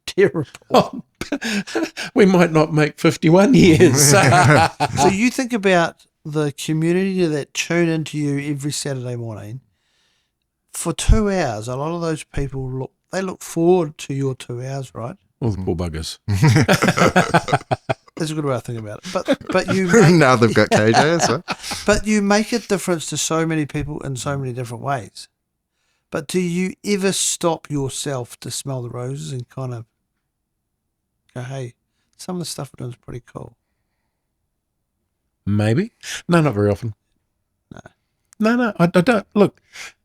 terrible. Oh, we might not make 51 years. So you think about the community that tune into you every Saturday morning for 2 hours. A lot of those people look forward to your 2 hours, right? All the poor buggers. That's a good way of thinking about it. But you Now they've got KJ as well. But you make a difference to so many people in so many different ways. But do you ever stop yourself to smell the roses and kind of go, hey, some of the stuff we're doing is pretty cool? Maybe. No, not very often. No, I don't. Look,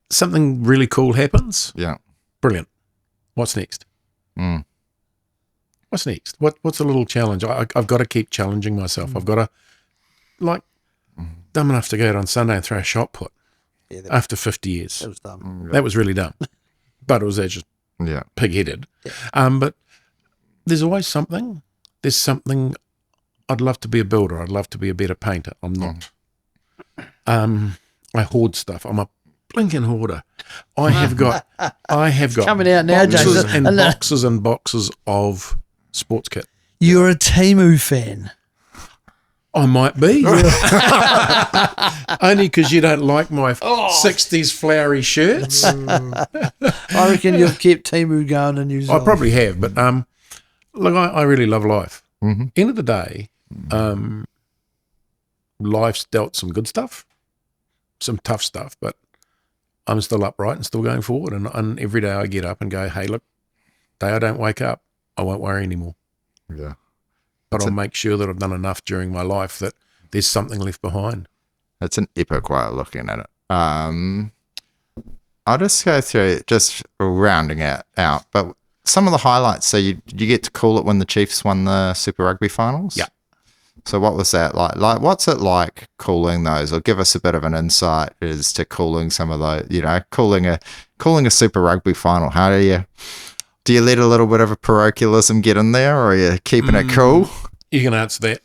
something really cool happens. Yeah. Brilliant. What's next? What's next? What's a little challenge? I've got to keep challenging myself. I've got to, dumb enough to go out on Sunday and throw a shot put after 50 years. That was dumb. That was really dumb. But it was just pig-headed. Yeah. But there's always something. There's something. I'd love to be a builder. I'd love to be a better painter. I'm not. I hoard stuff. I'm a blinking hoarder. I have got coming out now, boxes Jason. and boxes and boxes of sports kit. You're a Temu fan. I might be. Only because you don't like my 60s flowery shirts. I reckon you've kept Temu going in New Zealand. I probably have, but look, I really love life. End of the day, life's dealt some good stuff, some tough stuff, but I'm still upright and still going forward. And every day I get up and go, hey, look, day I don't wake up, I won't worry anymore. Yeah. But I'll make sure that I've done enough during my life that there's something left behind. That's an epic way of looking at it. I'll just go through just rounding it out, but some of the highlights. So you get to call it when the Chiefs won the Super Rugby finals? Yeah. So what was that like? Like, what's it like calling those? Or give us a bit of an insight as to calling some of those, calling a Super Rugby final. How do you let a little bit of a parochialism get in there, or are you keeping it cool? You can answer that.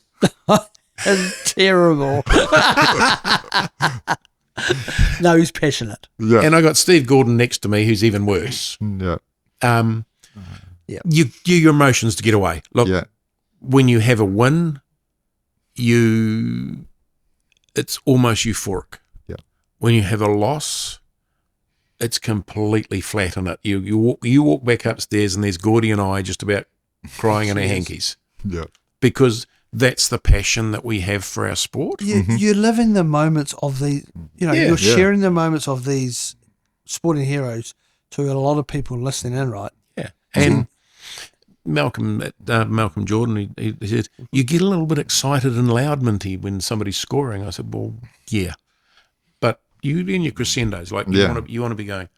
It's terrible. No, he's passionate. Yeah. And I got Steve Gordon next to me, who's even worse. Yeah. You your emotions to get away. Look, when you have a win, it's almost euphoric. Yeah. When you have a loss, it's completely flat in it. You walk back upstairs and there's Gordy and I just about crying in our hankies. Yeah. Because that's the passion that we have for our sport. You're living the moments of these, you're sharing the moments of these sporting heroes to a lot of people listening in, right? Yeah. And Malcolm Jordan, he said, you get a little bit excited and loud, Mintie, when somebody's scoring. I said, well, yeah. But you in your crescendos, like you want to be going,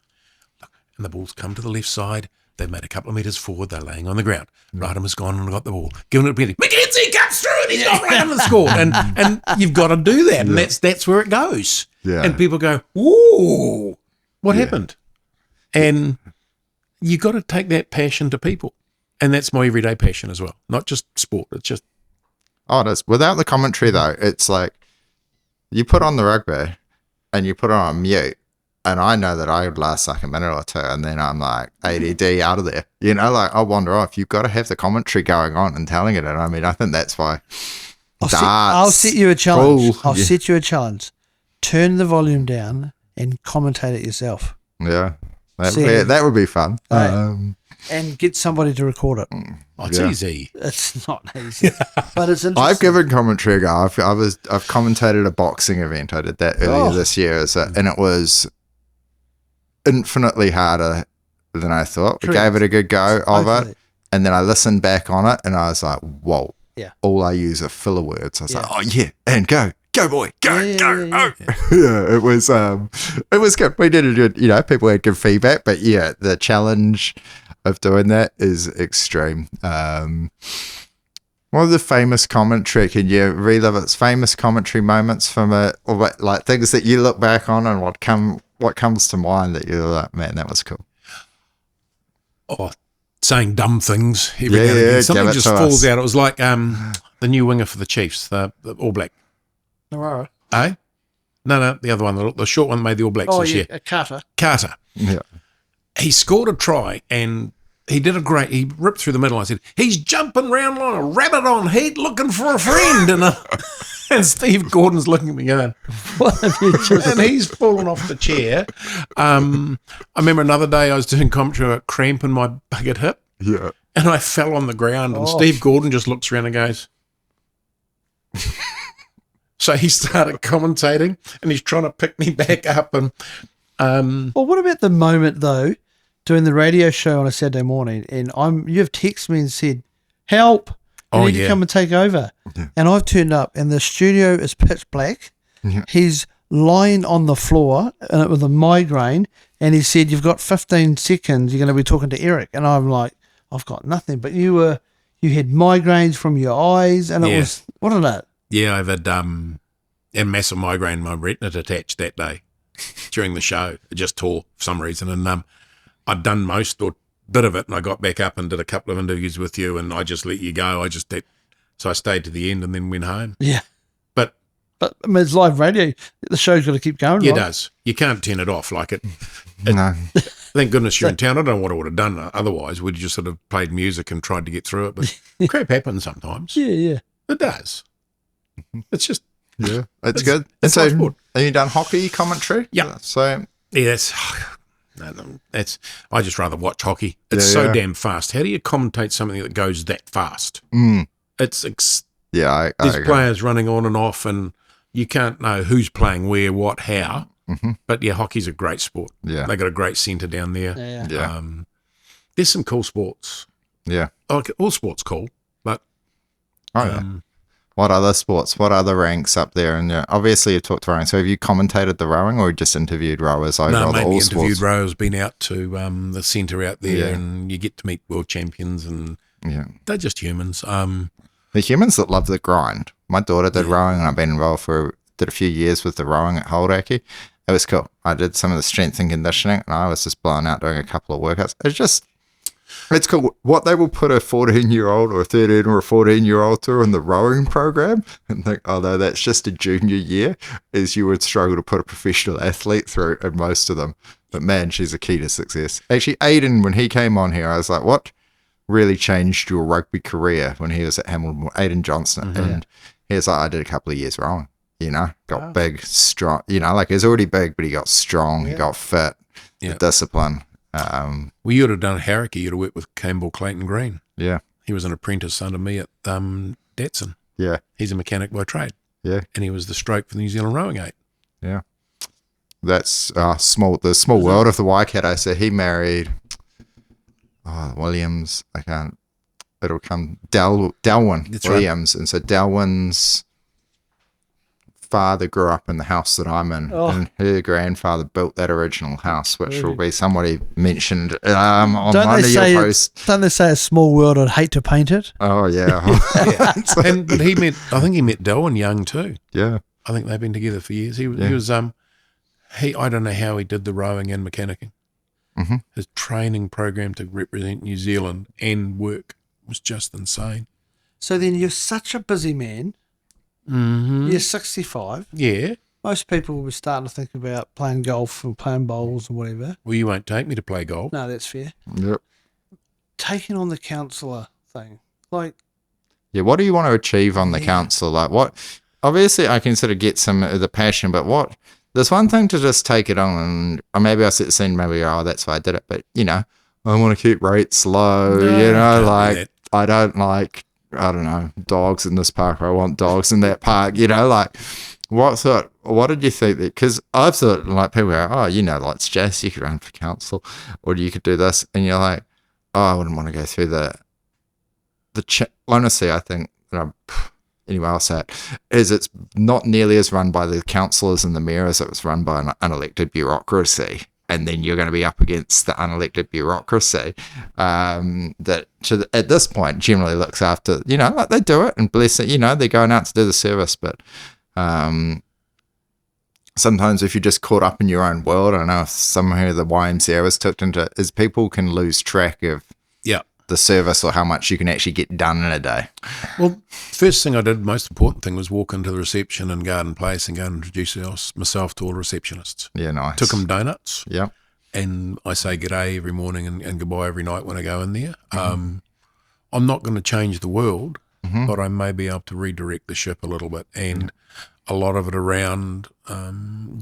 look, and the ball's come to the left side. They've made a couple of metres forward. They're laying on the ground. Ryderman has gone and got the ball. Giving it to Mintie. McKenzie cuts through and he's got right on the score. And you've got to do that. And that's where it goes. Yeah. And people go, ooh, what happened? And you got to take that passion to people. And that's my everyday passion as well. Not just sport. It's just. Oh, it is. Without the commentary, though, it's like you put on the rugby and you put it on mute. And I know that I would last like a minute or two, and then I'm like ADD out of there. I wander off. You've got to have the commentary going on and telling it. And I mean, I think that's why. I'll set you a challenge. I'll set you a challenge. Turn the volume down and commentate it yourself. Yeah, that would be fun. And get somebody to record it. It's easy. It's not easy, but it's interesting. I've given commentary a go. I've commentated a boxing event. I did that earlier this year, and it was infinitely harder than I thought. We gave it a good go of it, and then I listened back on it, and I was like, "Whoa!" Yeah. All I use are filler words. I was like, "Oh yeah," and go boy, go. Yeah. Yeah, it was good. We did a good. People had good feedback, but yeah, the challenge of doing that is extreme. What are the famous commentary? Can you relive its famous commentary moments from it, or like things that you look back on and what comes to mind that you're like, man, that was cool? Oh, saying dumb things every Yeah, now and again. yeah, Something give it just to falls us. out. It was like the new winger for the Chiefs, the All Black. Alright. Eh? No, the other one, the short one that made the All Blacks Oh, this yeah, year. Carter. Carter. Yeah. He scored a try and he ripped through the middle. I said, he's jumping round like a rabbit on heat looking for a friend. And Steve Gordon's looking at me going, What have you just... and he's fallen off the chair. I remember another day I was doing commentary about cramp in my bucket hip Yeah. and I fell on the ground and Steve Gordon just looks around and goes, so he started commentating and he's trying to pick me back up. And Well, what about the moment, though, doing the radio show on a Saturday morning, and you have texted me and said, help, you need to come and take over. Yeah. And I've turned up, and the studio is pitch black. Yeah. He's lying on the floor with a migraine, and he said, you've got 15 seconds, you're going to be talking to Eric. And I'm like, I've got nothing. But you had migraines from your eyes, and it was, what is that? yeah, I've had a massive migraine, my retina detached that day during the show. It just tore for some reason. And I'd done most or bit of it, and I got back up and did a couple of interviews with you, and I just let you go. So I stayed to the end and then went home. Yeah. But I mean, it's live radio. The show's got to keep going, it right? does. You can't turn it off like it. No. Thank goodness you're in town. I don't know what I would have done otherwise. We'd just sort of played music and tried to get through it. But crap happens sometimes. Yeah. It does. It's just, Yeah. It's good. It's so, live sport. have you done hockey commentary? Yeah. So, yeah, I just rather watch hockey. It's so damn fast. How do you commentate something that goes that fast? There's yeah, I agree. players running on and off, and you can't know who's playing where, what, how. Mm-hmm. But yeah, hockey's a great sport. Yeah. They got a great centre down there. Yeah. Yeah. There's some cool sports. Yeah. Like, all sports cool, but Oh, yeah. What other sports? What other ranks up there? And obviously you've talked rowing. So have you commentated the rowing or just interviewed rowers over no, all the mainly all interviewed sports? rowers. Been out to the centre out there, Yeah. and you get to meet world champions, and Yeah. they're just humans. The humans that love the grind. My daughter did rowing, and I've been involved did a few years with the rowing at Holdaki. It was cool. I did some of the strength and conditioning, and I was just blown out doing a couple of workouts. It's cool. What they will put a 14-year-old or a 13 or a 14-year-old through in the rowing program and think, oh, no, that's just a junior year, is you would struggle to put a professional athlete through in most of them. But man, she's a key to success. Actually, Aiden, when he came on here, I was like, what really changed your rugby career when he was at Hamilton? Aiden Johnston. Mm-hmm. And he was like, I did a couple of years rowing, got big, strong, like he was already big, but he got strong, he got fit, the discipline. Well, you'd have done Harricky. You'd have worked with Campbell Clayton Green. Yeah. He was an apprentice under me at Datsun. Yeah. He's a mechanic by trade. Yeah. And he was the stroke for the New Zealand Rowing 8. Yeah. That's the small world of the Waikato. So he married Williams. It'll come Delwyn That's Williams. Right. And so Delwyn's father grew up in the house that I'm in, and her grandfather built that original house, which will be somebody mentioned on one of your posts. Don't they say a small world? I'd hate to paint it. Oh yeah. But I think he met Delwyn young too. Yeah. I think they've been together for years. He was I don't know how he did the rowing and mechanicking. Mm-hmm. His training program to represent New Zealand and work was just insane. So then you're such a busy man. Mm-hmm. You're 65. Yeah. Most people were starting to think about playing golf or playing bowls or whatever. Well, you won't take me to play golf. No, that's fair. Yep. Taking on the counsellor thing, like. Yeah, what do you want to achieve on the council? Like what? Obviously, I can sort of get some of the passion, but what? There's one thing to just take it on, and or maybe I sit saying maybe that's why I did it, but I want to keep rates low. I don't like. I don't know, dogs in this park, or I want dogs in that park, what did you think? Because I've thought, like, people go, like, Jess, you could run for council, or you could do this, and you're like, I wouldn't want to go through honestly, I think, anyway, I'll say it, is it's not nearly as run by the councillors and the mayor as it was run by an unelected bureaucracy. And then you're going to be up against the unelected bureaucracy that at this point generally looks after, like they do it and bless it, they're going out to do the service. But sometimes if you're just caught up in your own world, I know somehow the YMCA was tucked into is people can lose track of the service or how much you can actually get done in a day? Well, first thing I did, most important thing, was walk into the reception in Garden Place and go and introduce myself to all the receptionists. Yeah, nice. Took them donuts. Yep. And I say g'day every morning and goodbye every night when I go in there. I'm not going to change the world, but I may be able to redirect the ship a little bit. And a lot of it around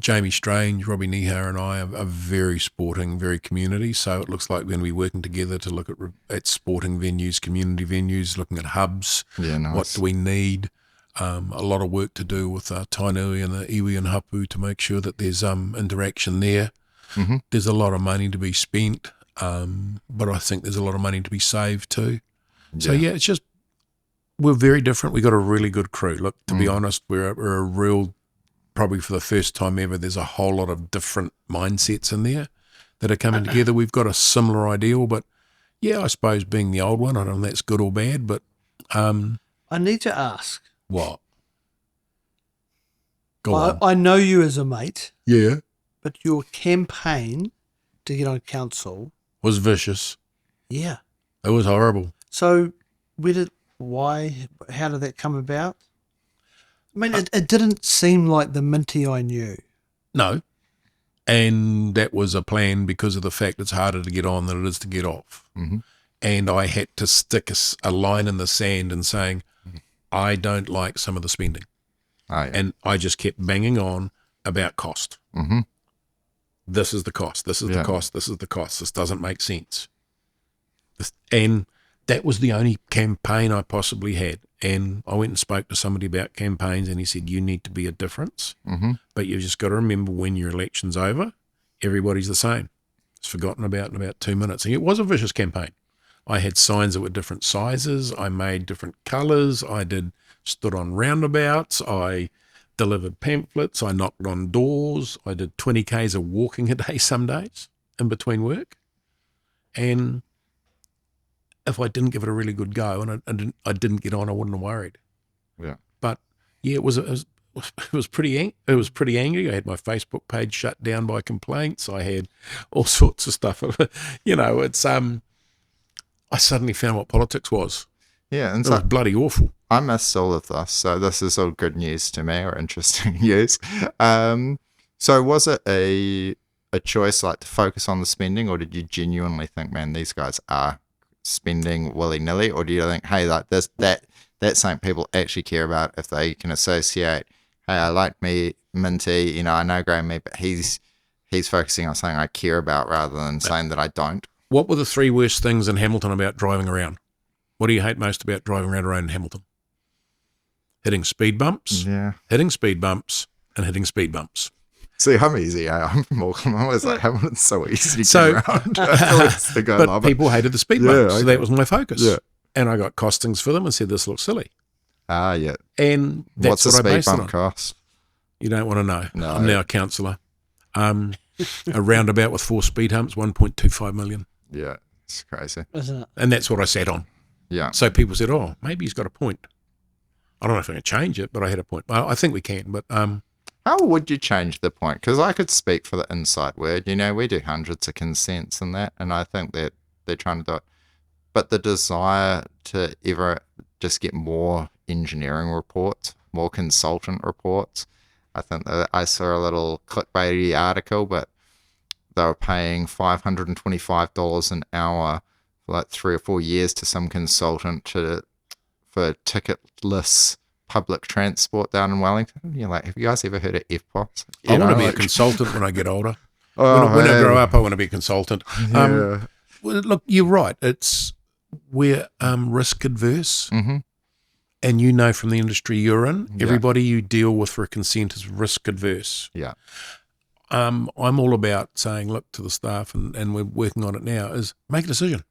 Jamie Strange, Robbie Nihar and I are very sporting, very community. So it looks like we're going to be working together to look at sporting venues, community venues, looking at hubs. Yeah, nice. What do we need? A lot of work to do with Tainui and the iwi and hapu to make sure that there's interaction there. There's a lot of money to be spent, but I think there's a lot of money to be saved too. So it's just, we're very different. We got a really good crew. Look, to be honest, we're a real, probably for the first time ever, there's a whole lot of different mindsets in there that are coming together. We've got a similar ideal, but yeah, I suppose being the old one, I don't know if that's good or bad, but I need to ask. what? Go on. I know you as a mate, Yeah. but your campaign to get on council, Was vicious. yeah. It was horrible. So how did that come about? I mean, it didn't seem like the Mintie I knew. No. And that was a plan because of the fact it's harder to get on than it is to get off. And I had to stick a line in the sand and saying, I don't like some of the spending. Oh, yeah. And I just kept banging on about cost. This is the cost. This is the cost. This is the cost. This doesn't make sense. And that was the only campaign I possibly had. And I went and spoke to somebody about campaigns, and he said, you need to be a difference, but you've just got to remember when your election's over, everybody's the same. It's forgotten about in about 2 minutes. And it was a vicious campaign. I had signs that were different sizes. I made different colours. I stood on roundabouts. I delivered pamphlets. I knocked on doors. I did 20 Ks of walking a day some days in between work. And if I didn't give it a really good go and I didn't get on, I wouldn't have worried. Yeah. But yeah, it was pretty angry. I had my Facebook page shut down by complaints. I had all sorts of stuff. It's I suddenly found what politics was. Yeah, and It was so bloody awful. I missed all of this, so this is all good news to me, or interesting news. So was it a choice like to focus on the spending, or did you genuinely think, man, these guys are spending willy-nilly, or do you think, hey, like that's something people actually care about if they can associate, hey, I like Mintie, I know Graeme Mead, but he's focusing on something I care about rather than saying that I don't. What were the three worst things in Hamilton about driving around? What do you hate most about driving around in Hamilton? Hitting speed bumps, hitting speed bumps, and hitting speed bumps. See, I'm easy. I'm from Auckland. I'm always like, Hamilton's so easy to get around. But people hated the speed bumps, so that was my focus. Yeah. And I got costings for them and said, this looks silly. Ah, yeah. And that's What's a what I speed based it bump on. cost? You don't want to know. No. I'm now a counsellor. A roundabout with 4 speed humps, 1.25 million. Yeah, it's crazy. Isn't it? And that's what I sat on. Yeah. So people said, oh, maybe he's got a point. I don't know if I can change it, but I had a point. Well, I think we can, but how would you change the point? Because I could speak for the inside word. We do hundreds of consents and that, and I think that they're trying to do it. But the desire to ever just get more engineering reports, more consultant reports. I think that I saw a little clickbaity article, but they were paying $525 an hour for like 3 or 4 years to some consultant for ticketless public transport down in Wellington. You're like, have you guys ever heard of FPOS? I want to be a consultant when I get older. When I grow up, I want to be a consultant. Well, look, you're right. We're risk adverse. And from the industry you're in, everybody you deal with for a consent is risk adverse. Yeah. I'm all about saying, look to the staff, and we're working on it now, is make a decision.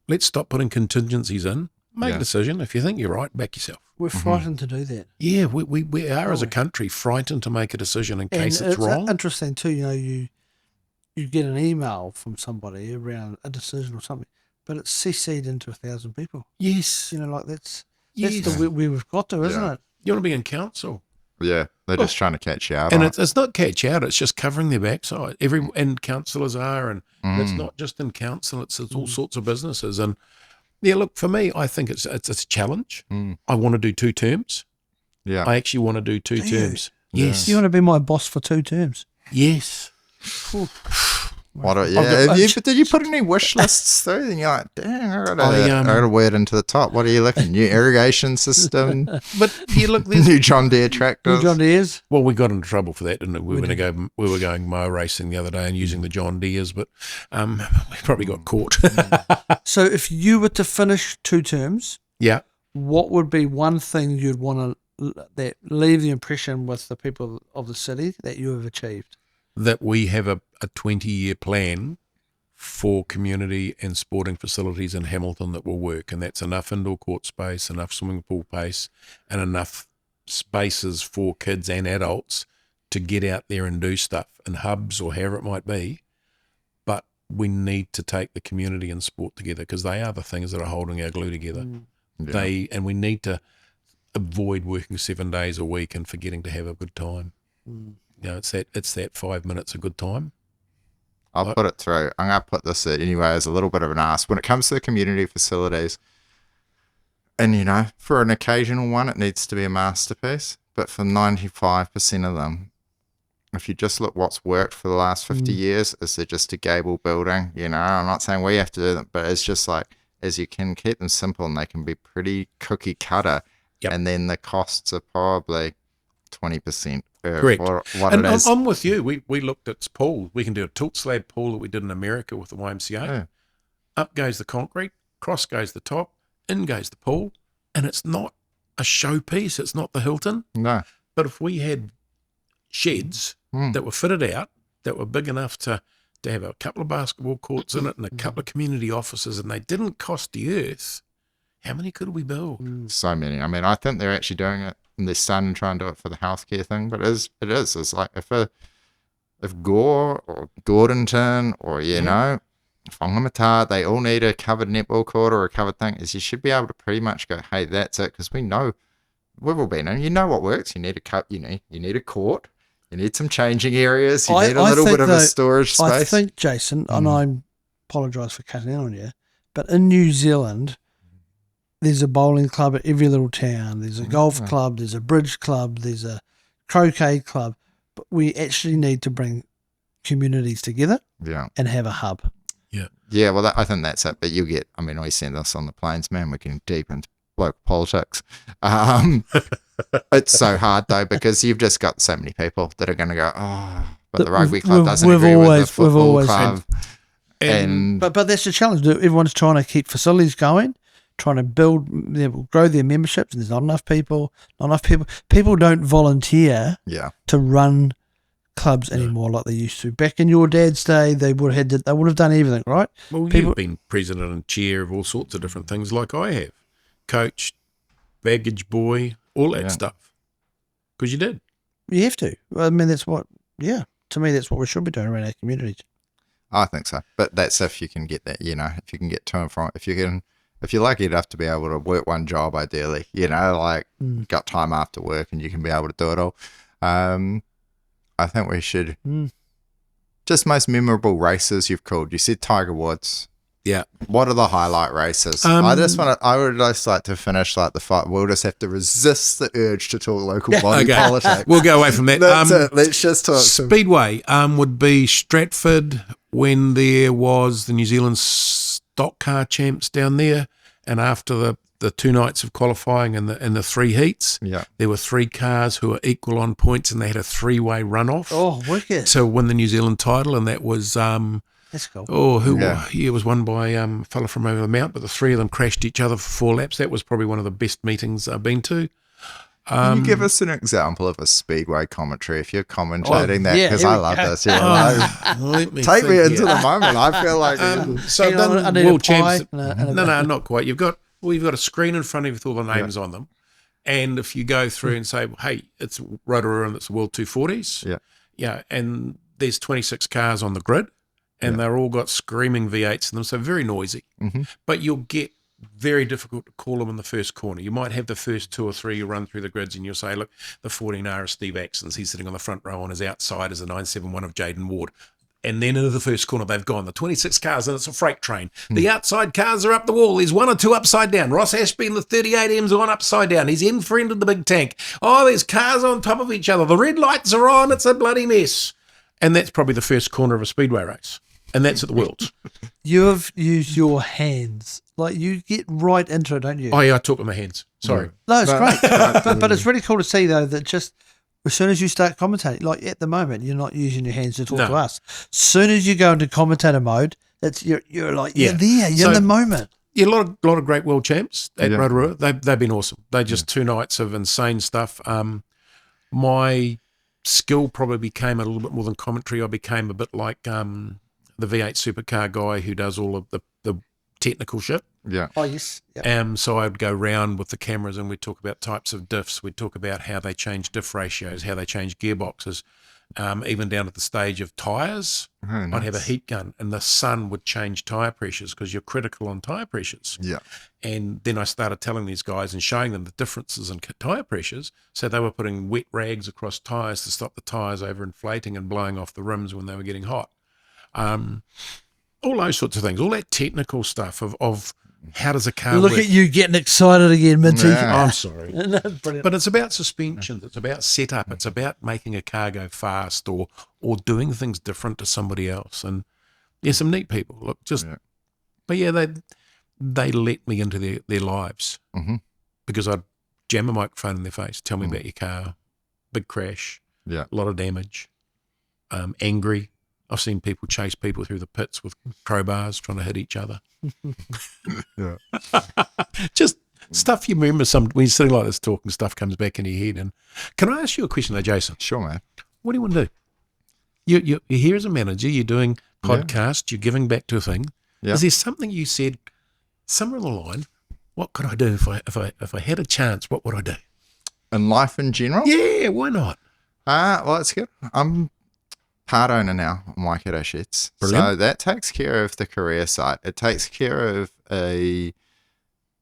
Let's stop putting contingencies in. Make a decision. If you think you're right, back yourself. We're frightened to do that. Yeah, we are as a country frightened to make a decision in case it's wrong. Interesting too, you get an email from somebody around a decision or something, but it's CC'd into 1,000 people. Yes. That's the way we've got to, isn't it? You want to be in council. Yeah, they're just trying to catch you out. And on it's not catch out, it's just covering their backside. And councillors are, and it's not just in council, it's all sorts of businesses. And yeah, look, for me, I think it's a challenge. I want to do 2 terms. Yeah. I actually want to do 2 terms. Yeah. Yes. You want to be my boss for 2 terms? Yes. Did you put any wish lists through? Then you're like, dang, I gotta wear it into the top. What are you looking? New irrigation system, But yeah, look, there's new John Deere tractors. John Deere's? well, we got into trouble for that, didn't we? We were going mow racing the other day and using the John Deeres, but we probably got caught. So if you were to finish 2 terms, Yeah. what would be one thing you'd want to that leave the impression with the people of the city that you have achieved? That we have a 20-year plan for community and sporting facilities in Hamilton that will work, and that's enough indoor court space, enough swimming pool space, and enough spaces for kids and adults to get out there and do stuff in hubs or however it might be. But we need to take the community and sport together, because they are the things that are holding our glue together. And we need to avoid working 7 days a week and forgetting to have a good time. You know, it's that 5 minutes a good time. I'll put it through. I'm going to put this anyway as a little bit of an ask. When it comes to the community facilities, and, you know, for an occasional one, it needs to be a masterpiece. But for 95% of them, if you just look what's worked for the last 50 years, is they're just a gable building. You know, I'm not saying we have to do that, but it's just like, as you can keep them simple and they can be pretty cookie cutter. Yep. And then the costs are probably 20%. Correct. What and it is. I'm with you. We looked at pool. We can do a tilt slab pool that we did in America with the YMCA. Yeah. Up goes the concrete, cross goes the top, in goes the pool, and it's not a showpiece. It's not the Hilton. No. But if we had sheds that were fitted out, that were big enough to have a couple of basketball courts in it and a couple of community offices, and they didn't cost the earth, how many could we build? So many. I mean, I think they're actually doing it, and they're starting to try and do it for the healthcare thing. But it is. It's like if Gore or Gordonton or know, Whangamata, they all need a covered netball court or a covered thing. Is you should be able to pretty much go, hey, that's it, because we know we've all been in. You know what works. You need a cup. You need a court. You need some changing areas. You need a little bit of a storage space. I think, Jason, and I apologise for cutting in on you, but in New Zealand, there's a bowling club at every little town. There's a golf club. There's a bridge club. There's a croquet club. But we actually need to bring communities together and have a hub. Yeah, well, I think that's it. But you get, I mean, we send this on the plains, man. We're getting deep into local politics. It's so hard, though, because you've just got so many people that are going to go, but the rugby club doesn't agree with the football club. But that's the challenge. Everyone's trying to keep facilities going, trying to grow their memberships, and there's not enough people. People don't volunteer to run clubs anymore like they used to. Back in your dad's day, they would have done everything, right? Well, you've been president and chair of all sorts of different things, like I have, coach, baggage boy, all that stuff, because you did. You have to. I mean, that's what. Yeah, to me, that's what we should be doing around our communities. I think so, but that's if you can get that. If you can get to and from. If you're lucky enough to be able to work one job, ideally, got time after work and you can be able to do it all. I think we should just most memorable races you've called. You said Tiger Woods. Yeah. What are the highlight races? I would just like to finish like the fight. We'll just have to resist the urge to talk local body politics. We'll go away from that. That's it. Let's just talk. Speedway would be Stratford when there was the New Zealand stock car champs down there, and after the 2 nights of qualifying and the 3 heats, there were 3 cars who were equal on points, and they had a 3-way runoff. Oh, wicked! To win the New Zealand title, and that was that's cool. It was won by a fella from over the Mount, but the 3 of them crashed each other for 4 laps. That was probably one of the best meetings I've been to. Can you give us an example of a Speedway commentary if you're commentating that? Because I love this. Take me into the moment. I feel like so done world champs. No, not quite. You've got a screen in front of you with all the names on them, and if you go through and say, "Hey, it's Rotorua and it's World 240s," and there's 26 cars on the grid, and they're all got screaming V8s in them, so very noisy. But you'll get very difficult to call them in the first corner. You might have the first 2 or 3 you run through the grids and you'll say, look, the 14R is Steve Axons. He's sitting on the front row, on his outside is the 971 of Jaden Ward. And then into the first corner, they've gone. The 26 cars, and it's a freight train. The outside cars are up the wall. There's 1 or 2 upside down. Ross Ashby and the 38M's on upside down. He's in friend of the big tank. Oh, there's cars on top of each other. The red lights are on. It's a bloody mess. And that's probably the first corner of a speedway race. And that's at the Worlds. You have used your hands. Like, you get right into it, don't you? Oh, yeah, I talk with my hands. Sorry. No, it's great. But it's really cool to see, though, that just as soon as you start commentating, like at the moment, you're not using your hands to talk to us. As soon as you go into commentator mode, it's you're like, you're there, you're in the moment. Yeah, a lot of great world champs at Rotorua. They've been awesome. They just 2 nights of insane stuff. My skill probably became a little bit more than commentary. I became a bit like the V8 supercar guy who does all of the technical shit. Yeah. Oh, yes. Yep. So I'd go round with the cameras and we'd talk about types of diffs. We'd talk about how they change diff ratios, how they change gearboxes, even down at the stage of tyres. Oh, nice. I'd have a heat gun and the sun would change tyre pressures because you're critical on tyre pressures. Yeah. And then I started telling these guys and showing them the differences in tyre pressures. So they were putting wet rags across tyres to stop the tyres overinflating and blowing off the rims when they were getting hot. All those sorts of things, all that technical stuff of how does a car Look work. at you getting excited again, Mintie. Yeah. I'm sorry. No, brilliant. But it's about suspension. It's about setup. It's about making a car go fast or doing things different to somebody else. And some neat people. Look, but they let me into their lives because I'd jam a microphone in their face, tell me about your car, big crash, a lot of damage, angry. I've seen people chase people through the pits with crowbars trying to hit each other. Just stuff you remember when you're sitting like this talking, stuff comes back in your head. And can I ask you a question though, Jason? Sure, man. What do you want to do? You're here as a manager, you're doing podcasts, you're giving back to a thing. Yeah. Is there something you said somewhere along the line, what could I do if I had a chance, what would I do? In life in general? Yeah, why not? Well, it's good. I'm part owner now on Waikato Sheds. Brilliant. So that takes care of the career side. It takes care of I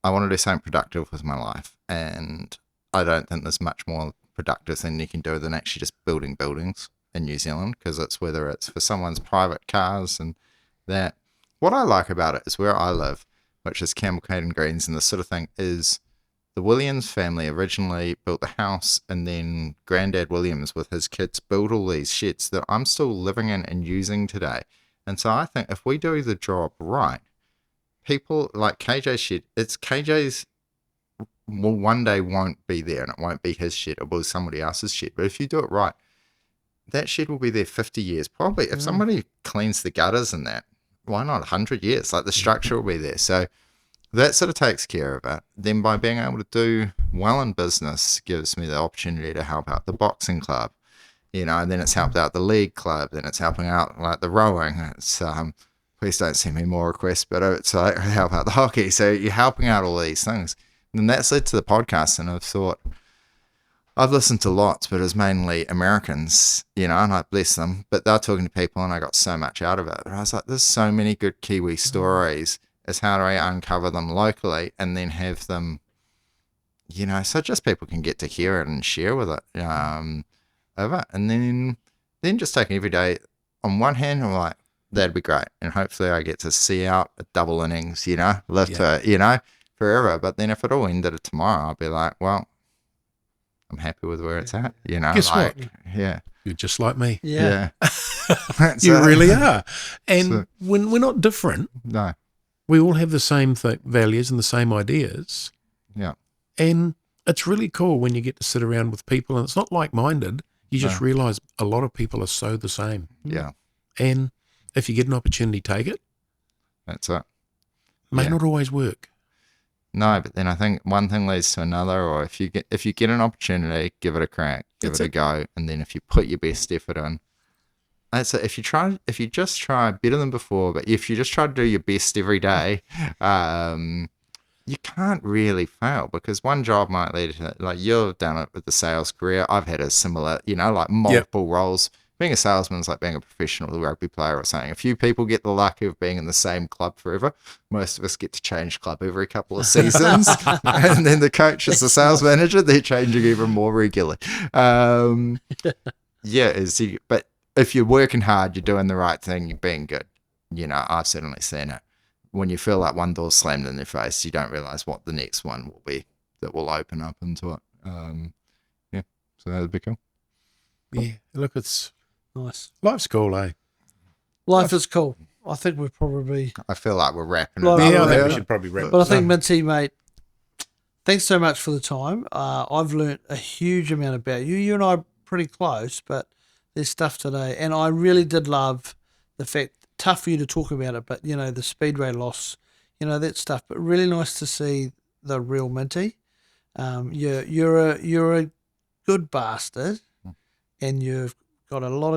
want to do something productive with my life. And I don't think there's much more productive thing you can do than actually just building buildings in New Zealand, because it's whether it's for someone's private cars and that. What I like about it is where I live, which is Campbell Greens and this sort of thing, is the Williams family originally built the house, and then Granddad Williams with his kids built all these sheds that I'm still living in and using today. And so I think if we do the job right, people like KJ's shed, it's KJ's will one day won't be there and it won't be his shed, it will be somebody else's shed. But if you do it right, that shed will be there 50 years. Probably if somebody cleans the gutters and that, why not 100 years? Like the structure will be there. So that sort of takes care of it. Then by being able to do well in business gives me the opportunity to help out the boxing club, and then it's helped out the league club, then it's helping out like the rowing. It's please don't send me more requests, but it's like help out the hockey. So you're helping out all these things. And that's led to the podcast, and I've thought, I've listened to lots, but it's mainly Americans, and I bless them, but they're talking to people and I got so much out of it. And I was like, there's so many good Kiwi stories. Is how do I uncover them locally and then have them, so just people can get to hear it and share with it over. And then just taking every day. On one hand, I'm like, that'd be great. And hopefully I get to see out a double innings, live to it, forever. But then if it all ended tomorrow, I'd be like, well, I'm happy with where it's at, Guess what? Yeah. You're just like me. Yeah. You really are. And when we're not different. No. We all have the same values and the same ideas. Yeah. And it's really cool when you get to sit around with people and it's not like-minded. You just realise a lot of people are so the same. Yeah. And if you get an opportunity, take it. That's it. May not always work. No, but then I think one thing leads to another, or if you get an opportunity, give it a crack, give it a go. And then if you put your best effort in, so if you just try better than before, but if you just try to do your best every day, you can't really fail, because one job might lead to, like you've done it with the sales career. I've had a similar, like multiple roles being a salesman is like being a professional rugby player or something. A few people get the luck of being in the same club forever. Most of us get to change club every couple of seasons. And then the coach is the sales manager. They're changing even more regularly. But if you're working hard, you're doing the right thing, you're being good. You know, I've certainly seen it. When you feel like one door slammed in your face, you don't realize what the next one will be that will open up into it. So that'd be cool. Yeah, look, it's Nice. life's cool, eh? Life is cool. I think we're probably. I feel like we're wrapping it Well, up. Yeah, I think there. we should probably wrap. But I think, Mintie, mate, thanks so much for the time. I've learnt a huge amount about you. You and I are pretty close, but there's stuff today. And I really did love the fact, tough for you to talk about it, but, you know, the Speedway loss, you know, that stuff. But really nice to see the real Mintie. You're a good bastard, and you've got a lot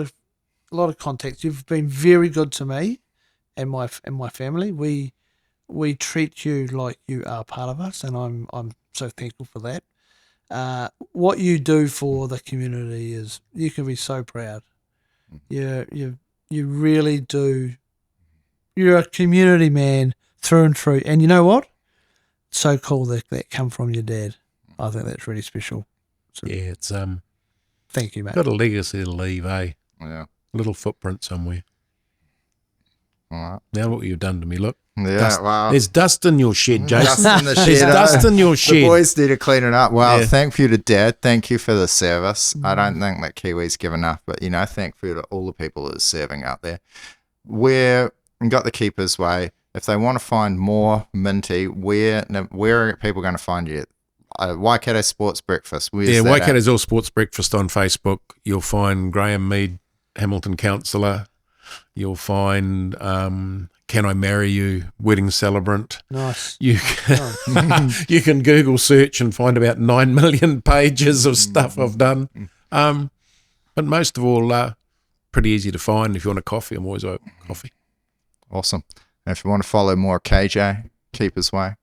of contacts. You've been very good to me and my family. We treat you like you are part of us, and I'm so thankful for that. What you do for the community is, you can be so proud. You really do. You're a community man through and through, and you know what? It's so cool that come from your dad. I think that's really special. So, Yeah, it's thank you, mate. got a legacy to leave, eh? Yeah. A little footprint somewhere. All right. Now look what you've done to me. Look, Yeah. Wow. there's dust in your shed, Jason. Dust in the There's shed. dust in your The shed. boys need to clean it up. Well, Yeah. thank you to Dad. Thank you for the service. I don't think that Kiwis give enough, but, you know, thank you to all the people that are serving out there. We've got the Keeper's Way. If they want to find more Mintie, where are people going to find you? Waikato Sports Breakfast. Where's Yeah, that Waikato's All Sports Breakfast on Facebook. You'll find Graham Mead, Hamilton Councillor. You'll find Can I Marry You, Wedding Celebrant. Nice. You can, you can Google search and find about 9 million pages of stuff I've done. But most of all, pretty easy to find. If you want a coffee, I'm always open coffee. Awesome. And if you want to follow more KJ, Keeper's Way.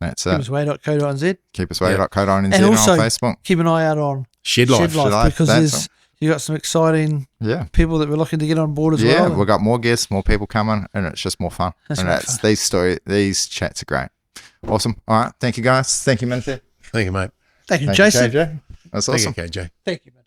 That's it. Keepersway.co.nz. Keepersway.co.nz And on also, Facebook. keep an eye out on Shed Life. Shed Life, Life, because that's you got some exciting Yeah. people that we're looking to get on board as Yeah, well. we've got more guests, more people coming, and it's just more fun. That's and more that's fun. these chats are great. Awesome. All right. Thank you, guys. Thank you, Mintie. Thank you, mate. Thank you, Thank Jason. you, KJ. That's Thank awesome. you, KJ. Thank you, man.